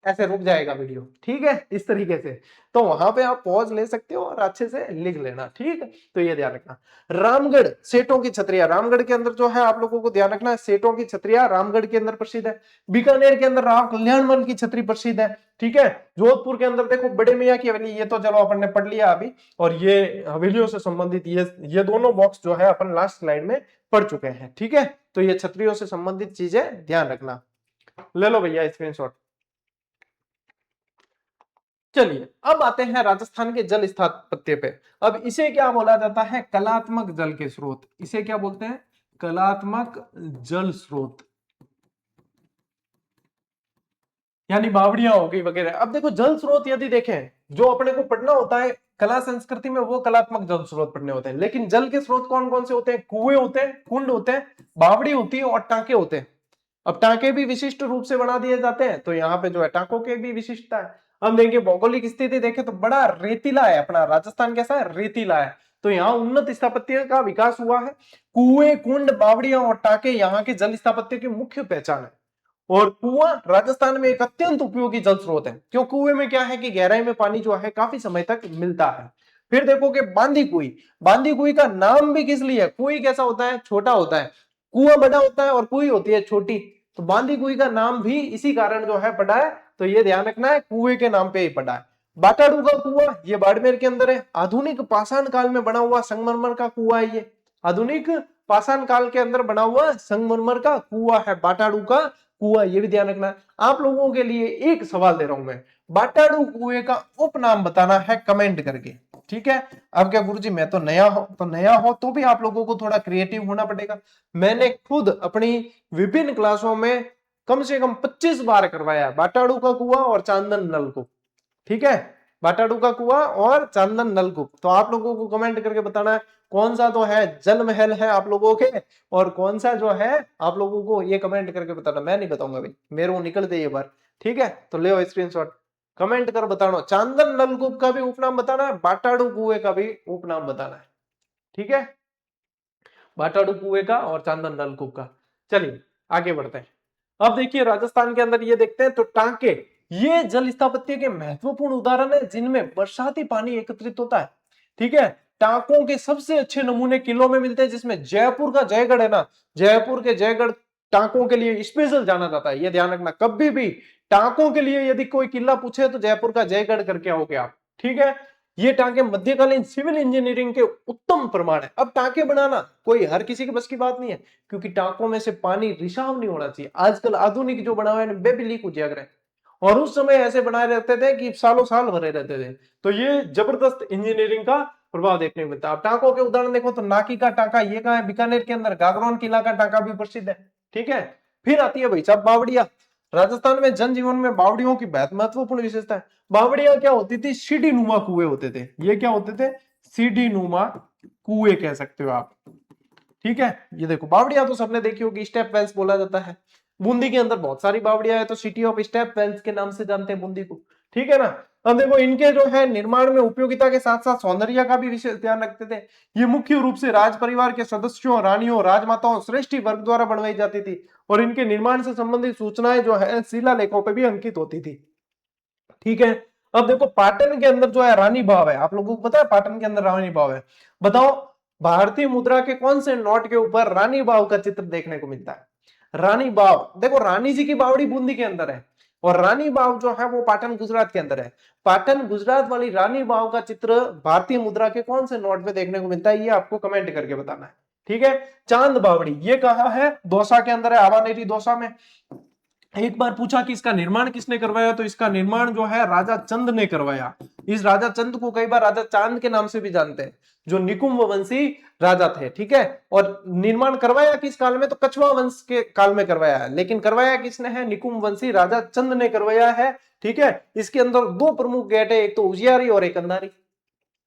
S1: ऐसे रुक जाएगा वीडियो, ठीक है, इस तरीके से। तो वहां पे आप पॉज ले सकते हो और अच्छे से लिख लेना, ठीक है। तो ये ध्यान रखना। रामगढ़ सेठों की छतरिया, रामगढ़ के अंदर जो है आप लोगों को ध्यान रखना है, सेठों की छतरिया रामगढ़ के अंदर प्रसिद्ध है। बीकानेर के अंदर राव कल्याणमल की छतरी प्रसिद्ध है, ठीक है। जोधपुर के अंदर देखो बड़े मियाँ की हवेली, ये तो चलो अपन ने पढ़ लिया अभी, और ये हवेलियों से संबंधित ये दोनों बॉक्स जो है अपन लास्ट स्लाइड में पढ़ चुके हैं, ठीक है। तो ये छतरियों से संबंधित चीजें ध्यान रखना। ले लो भैया स्क्रीनशॉट। चलिए अब आते हैं राजस्थान के जल स्थापत्य पे। अब इसे क्या बोला जाता है, कलात्मक जल के स्रोत। इसे क्या बोलते हैं, कलात्मक जल स्रोत, यानी बावड़ियां हो गई वगैरह। अब देखो जल स्रोत यदि देखें, जो अपने को पढ़ना होता है कला संस्कृति में, वो कलात्मक जल स्रोत पढ़ने होते हैं। लेकिन जल के स्रोत कौन कौन से होते हैं, कुएं होते हैं, कुंड होते हैं, बावड़ी होती है और टांके होते हैं। अब टांके भी विशिष्ट रूप से बना दिए जाते हैं, तो यहाँ पे जो है टांकों के भी विशिष्टता है। हम देखेंगे भौगोलिक स्थिति देखें तो बड़ा रेतीला है अपना राजस्थान, कैसा है, रेतीला है। तो यहाँ उन्नत स्थापत्य का विकास हुआ है। कुएं, कुंड, बावड़ियां और टांके यहाँ के जल स्थापत्य की मुख्य पहचान है। और कुआं राजस्थान में एक अत्यंत उपयोगी जल स्रोत है, क्यों, कुएं में क्या है कि गहराई में पानी जो है काफी समय तक मिलता है। फिर देखो कि बांदी कुई, बांदी कुई का नाम भी किस लिए है, कुई कैसा होता है, छोटा होता है, कुआं बड़ा होता है और कुई होती है छोटी। तो बांदी कुई का नाम भी इसी कारण जो है पड़ा है। तो ये ध्यान रखना है, कुएं के नाम पे ही पड़ा है। बाटाडू का कुआं, ये बाड़मेर के अंदर है। आधुनिक पाषाण काल में बना हुआ संगमरमर का कुआं है ये। आधुनिक पाषाण काल के अंदर बना हुआ संगमरमर का कुआं है बाटाडू का कुआं, ये भी ध्यान रखना है। आप लोगों के लिए एक सवाल दे रहा हूं मैं, बाटाडू कुएं का उपनाम बताना है कमेंट करके, ठीक है। अब क्या गुरुजी मैं तो नया हो, तो नया हो तो भी आप लोगों को थोड़ा क्रिएटिव होना पड़ेगा। मैंने खुद अपनी विभिन्न क्लासों में कम से कम 25 बार करवाया बाटाडू का कुआं और चांदन नलकूप, ठीक है। बाटाडू का कुआं और चांदन नलकूप। तो आप लोगों को कमेंट करके बताना है कौन सा तो है जल महल है आप लोगों के, और कौन सा जो है आप लोगों को, ये कमेंट करके बताना। मैं नहीं बताऊंगा भाई, मेरे को निकल दे ये बार, ठीक है। तो ले स्क्रीनशॉट, कमेंट कर बताना। चांदन नलकूप का भी उपनाम बताना है, बाटाडू कुएं का भी उपनाम बताना है, ठीक है। बाटाडू कुएं का और चांदन नलकूप का। चलिए आगे बढ़ते हैं। अब देखिए राजस्थान के अंदर ये देखते हैं तो टांके, ये जल स्थापत्य के महत्वपूर्ण उदाहरण है जिनमें बरसाती पानी एकत्रित होता है, ठीक है। टांकों के सबसे अच्छे नमूने किलों में मिलते हैं, जिसमें जयपुर का जयगढ़ है ना, जयपुर के जयगढ़ टांकों के लिए स्पेशल जाना जाता है। ये ध्यान रखना, कभी भी टांकों के लिए यदि कोई किला पूछे तो जयपुर का जयगढ़ करके आओगे आप, ठीक है। ये टांके मध्यकालीन सिविल इंजीनियरिंग के उत्तम प्रमाण है। अब टांके बनाना कोई हर किसी के बस की बात नहीं है, क्योंकि टांकों में से पानी रिसाव नहीं होना चाहिए। आजकल आधुनिक जो बना हुआ है बेबी लीक हो जाएगा, और उस समय ऐसे बनाए रहते थे कि सालों साल भरे रहते थे। तो ये जबरदस्त इंजीनियरिंग का प्रभाव देखने को मिलता है। अब टांकों के उदाहरण देखो तो नाकी का टांका, ये कहां है, बीकानेर के अंदर। गागरोन किला का टांका भी प्रसिद्ध है, ठीक है। फिर आती है भाई साहब बावड़िया। राजस्थान में जनजीवन में बावड़ियों की बहुत महत्वपूर्ण विशेषता है। बावड़ियां क्या होती थी, सीढ़ी नुमा कुएं होते थे। ये क्या होते थे, सीढ़ी नुमा कुएं कह सकते हो आप, ठीक है। ये देखो बावड़िया तो सबने देखी होगी, स्टेप वेल्स बोला जाता है। बूंदी के अंदर बहुत सारी बावड़िया है, तो सिटी ऑफ स्टेप वेल्स के नाम से जानते हैं बूंदी को, ठीक है ना। अब देखो इनके जो है निर्माण में उपयोगिता के साथ साथ सौंदर्य का भी विशेष ध्यान रखते थे। ये मुख्य रूप से राज परिवार के सदस्यों, रानियों, राजमाताओं, श्रेष्ठी वर्ग द्वारा बनवाई जाती थी, और इनके निर्माण से संबंधित सूचनाएं जो है शिलालेखों पर भी अंकित होती थी, ठीक है। अब देखो पाटन के अंदर जो है रानी भाव है, आप लोगों को पता है पाटन के अंदर रानी भाव है। बताओ भारतीय मुद्रा के कौन से नोट के ऊपर रानी बाव का चित्र देखने को मिलता है? रानी बाव, देखो रानी जी की बावड़ी बूंदी के अंदर है और रानी बाव जो है वो पाटन गुजरात के अंदर है। पाटन गुजरात वाली रानी बाव का चित्र भारतीय मुद्रा के कौन से नोट पे देखने को मिलता है, ये आपको कमेंट करके बताना है। ठीक है। चांद बावड़ी ये कहां है? दौसा के अंदर है, आवानेरी दौसा में। एक बार पूछा कि इसका निर्माण किसने करवाया, तो इसका निर्माण जो है राजा चंद ने करवाया। इस राजा चंद को कई बार राजा चांद के नाम से भी जानते हैं, जो निकुंभ वंशी राजा थे। ठीक है। और निर्माण करवाया किस काल में? तो कछवा वंश के काल में करवाया है, लेकिन करवाया किसने है? निकुंभ वंशी राजा चंद ने करवाया है। ठीक है। इसके अंदर दो प्रमुख गेट है, एक तो उजियारी और एक अंधारी।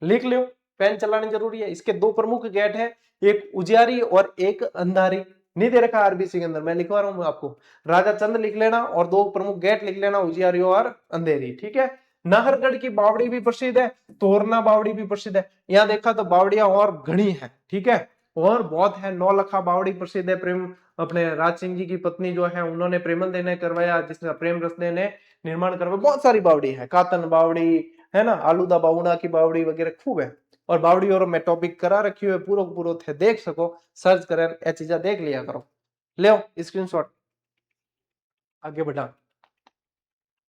S1: लिख लो, पेन चलानी जरूरी है। इसके दो प्रमुख गेट है, एक उजियारी और एक अंधारी। नहीं दे रखा आरबीसी के अंदर, मैं लिखवा रहा हूं आपको। राजा चंद लिख लेना और दो प्रमुख गेट लिख लेना, उजियारी और अंधेरी। ठीक है। नाहरगढ़ की बावड़ी भी प्रसिद्ध है, तोरना बावड़ी भी प्रसिद्ध है। यहां देखा तो बावड़ियां और घनी है। ठीक है। और बहुत है। नौलखा बावड़ी प्रसिद्ध है, प्रेम अपने राज सिंह जी की पत्नी जो है उन्होंने प्रेमल दे ने करवाया, जिसने प्रेम रस दे ने निर्माण करवाया। बहुत सारी बावड़ी है, कातन बावड़ी है ना, आलूदा बाउना की बावड़ी वगैरह खूब है। और बावड़ी और मैं टॉपिक करा रखी है, पूरा पूरा थे देख सको, सर्च करें ये चीजें देख लिया करो। ले स्क्रीनशॉट आगे बढ़ा।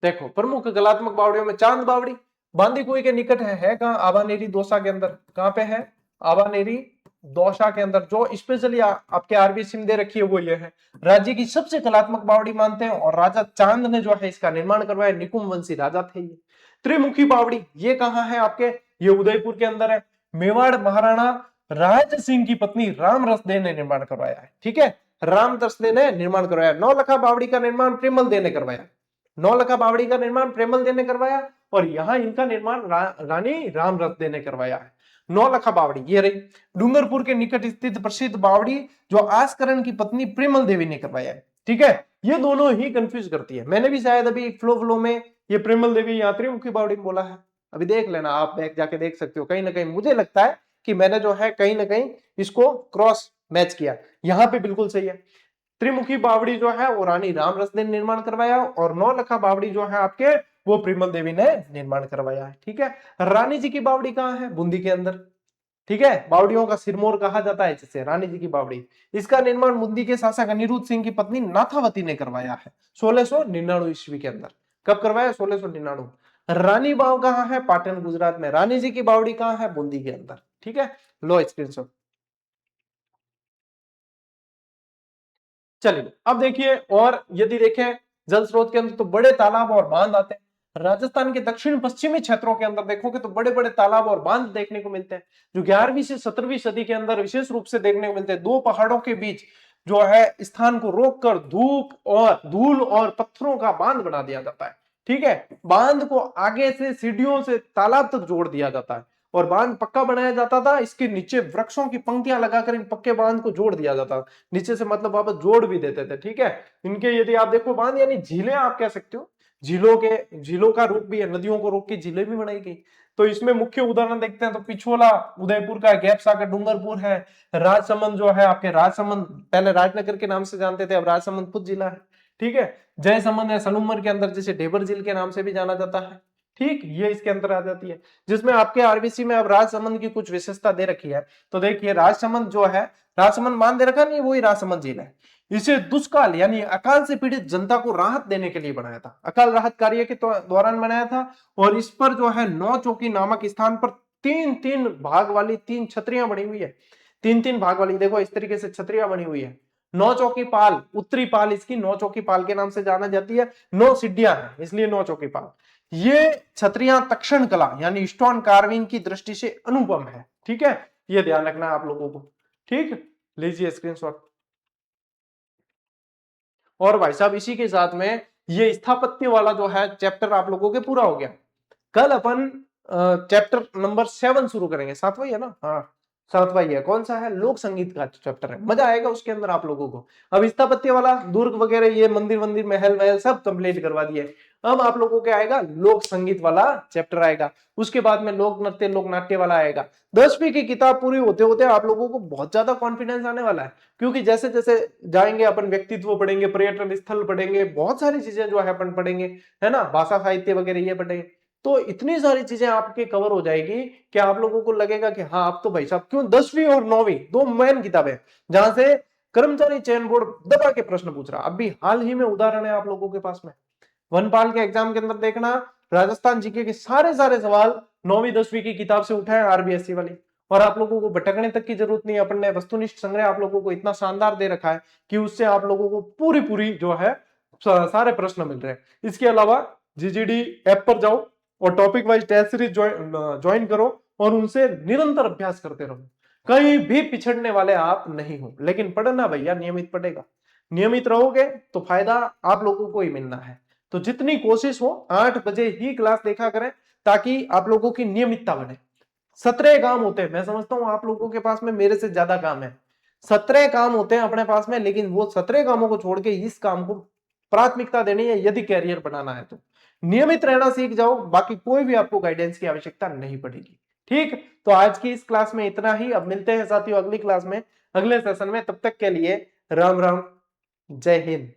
S1: देखो प्रमुख कलात्मक बावड़ियों में चांद बावड़ी बांदी कुई के निकट है कहाँ? आवानेरी दौसा के अंदर। कहाँ पे है? आवानेरी दौसा के अंदर। जो स्पेशली आपके आरबीसी में दे रखी है वो ये है, राज्य की सबसे कलात्मक बावड़ी मानते हैं। और राजा चांद ने जो है इसका निर्माण करवाया, निकुंभ वंशी राजा थे ये। त्रिमुखी बावड़ी ये कहाँ है आपके? ये उदयपुर के अंदर है। मेवाड़ महाराणा राज सिंह की पत्नी राम रसदे ने निर्माण करवाया है। ठीक है। राम रसदे ने निर्माण करवाया। नौलखा बावड़ी का निर्माण प्रेमल दे ने करवाया। नौलखा बावड़ी का निर्माण प्रेमल दे ने करवाया और यहां इनका निर्माण रानी राम रसदे ने करवाया है। नौलखा बावड़ी ये रही, डूंगरपुर के निकट स्थित प्रसिद्ध बावड़ी जो आस्करण की पत्नी प्रेमल देवी ने करवाया है। ठीक है। ये दोनों ही कंफ्यूज करती है। मैंने भी शायद अभी फ्लो में ये प्रेमल देवी यात्री मुखी बावड़ी बोला है, अभी देख लेना, आप बैक जाके देख सकते हो। कहीं ना कहीं मुझे लगता है कि मैंने जो है कहीं ना कहीं इसको क्रॉस मैच किया। यहां पे बिल्कुल सही है। त्रिमुखी बावड़ी जो है वो रानी राम रस ने निर्माण करवाया और नौलखा बावड़ी जो है आपके वो प्रेमल देवी ने निर्माण करवाया है। ठीक है। रानी जी की बावड़ी कहाँ है? बूंदी के अंदर। ठीक है। बावड़ियों का सिरमौर कहा जाता है जिसे, रानी जी की बावड़ी। इसका निर्माण बूंदी के शासक अनिरुद्ध सिंह की पत्नी नाथावती ने करवाया है 1699 ईस्वी के अंदर। कब करवाया? 1699। रानी बाव कहाँ है? पाटन गुजरात में। रानी जी की बावड़ी कहाँ है? बूंदी के अंदर। ठीक है। लो स्क्रीनशॉट। चलिए अब देखिए, और यदि देखें जल स्रोत के अंदर तो बड़े तालाब और बांध आते हैं। राजस्थान के दक्षिण पश्चिमी क्षेत्रों के अंदर देखोगे तो बड़े बड़े तालाब और बांध देखने को मिलते हैं, जो 11वीं से 17वीं सदी के अंदर विशेष रूप से देखने को मिलते हैं। दो पहाड़ों के बीच जो है स्थान को रोककर धूप और धूल और पत्थरों का बांध बना दिया जाता है। ठीक है। बांध को आगे से सीढ़ियों से तालाब तक जोड़ दिया जाता है और बांध पक्का बनाया जाता था। इसके नीचे वृक्षों की पंक्तियां लगाकर इन पक्के बांध को जोड़ दिया जाता था। नीचे से मतलब वापस जोड़ भी देते थे। ठीक है। इनके यदि आप देखो बांध यानी झीलें आप कह सकते हो, झीलों का रूप भी है, नदियों को रोक के झीलें भी बनाई गई। तो इसमें मुख्य उदाहरण देखते हैं तो पिछोला उदयपुर का, गैप सागर डूंगरपुर है, राजसमंद जो है आपके, राजसमंद पहले राजनगर के नाम से जानते थे, अब राजसमंद खुद जिला है। ठीक है। जयसमंद है सनुमर के अंदर, जिसे ढेबर झील के नाम से भी जाना जाता है। ठीक, ये इसके अंदर आ जाती है, जिसमें आपके आरबीसी में अब राजसमंद की कुछ विशेषता दे रखी है। तो देखिए राजसमंद जो है, राजसमंद मान दे रखा नहीं, वही राजसमंद झील है। इसे दुष्काल यानी अकाल से पीड़ित जनता को राहत देने के लिए बनाया था, अकाल राहत कार्य के दौरान बनाया था। और इस पर जो है नौ चौकी नामक स्थान पर तीन तीन भाग वाली तीन छतरियां बनी हुई है। तीन तीन भाग वाली, देखो इस तरीके से छतरियां बनी हुई है। नौ चौकी पाल, उत्तरी पाल इसकी नौ चौकी पाल के नाम से जाना जाती है। नौ सिड्डियां हैं इसलिए नौ चौकी पाल। ये छतरियां तक्षण कला यानी स्टोन कार्विंग की दृष्टि से अनुपम है। ठीक है। ये ध्यान रखना आप लोगों को। ठीक, लीजिए स्क्रीनशॉट। और भाई साहब इसी के साथ में ये स्थापत्य वाला जो है चैप्टर आप लोगों के पूरा हो गया। कल अपन चैप्टर नंबर 7 शुरू करेंगे। सातवां ही है ना? हाँ, सातवां ही है। कौन सा है? लोक संगीत का चैप्टर है, मजा आएगा उसके अंदर आप लोगों को। अब स्थापत्य वाला दुर्ग वगैरह ये मंदिर वंदिर महल वहल सब कंप्लीट करवा दिए। अब आप लोगों के आएगा लोक संगीत वाला चैप्टर आएगा। उसके बाद में लोक नृत्य लोक नाट्य वाला आएगा। 10वीं की किताब पूरी होते होते आप लोगों को बहुत ज्यादा कॉन्फिडेंस आने वाला है, क्योंकि जैसे जैसे जाएंगे अपन व्यक्तित्व पढ़ेंगे, पर्यटन स्थल पढ़ेंगे, बहुत सारी चीजें जो है अपन पढ़ेंगे, है ना, भाषा साहित्य वगैरह ये पढ़ेंगे। तो इतनी सारी चीजें आपके कवर हो जाएगी कि आप लोगों को लगेगा कि हाँ अब तो भाई साहब, क्यों 10वीं और 9वीं दो मेन किताबें जहां से कर्मचारी चयन बोर्ड दबा के प्रश्न पूछ रहा। अभी हाल ही में उदाहरण है आप लोगों के पास में, वनपाल के एग्जाम के अंदर देखना, राजस्थान जीके के सारे सारे सवाल 9वीं 10वीं की किताब से उठाए आरबीएससी वाली, और आप लोगों को भटकने तक की जरूरत नहीं है। अपन ने वस्तुनिष्ठ संग्रह आप लोगों को इतना शानदार दे रखा है कि उससे आप लोगों को पूरी पूरी जो है सारे प्रश्न मिल रहे हैं। इसके अलावा जीजीडी ऐप पर जाओ और topic wise test series join करो और उनसे निरंतर अभ्यास करते रहो। कहीं भी पिछड़ने वाले आप नहीं हो, लेकिन पढ़ना भैया नियमित पढ़ेगा। नियमित रहोगे तो फायदा आप लोगों को ही मिलना है। तो जितनी कोशिश हो 8 बजे ही क्लास देखा करें ताकि आप लोगों की नियमितता बढ़े। 17 काम होते हैं, मैं समझता हूं आप लोगों के पास में मेरे से ज्यादा काम है। 17 काम होते हैं अपने पास में, लेकिन वो 17 कामों को छोड़ के इस काम को प्राथमिकता देनी है यदि कैरियर बनाना है तो। नियमित रहना सीख जाओ, बाकी कोई भी आपको गाइडेंस की आवश्यकता नहीं पड़ेगी। ठीक, तो आज की इस क्लास में इतना ही। अब मिलते हैं साथियों अगली क्लास में, अगले सेशन में। तब तक के लिए राम राम, जय हिंद।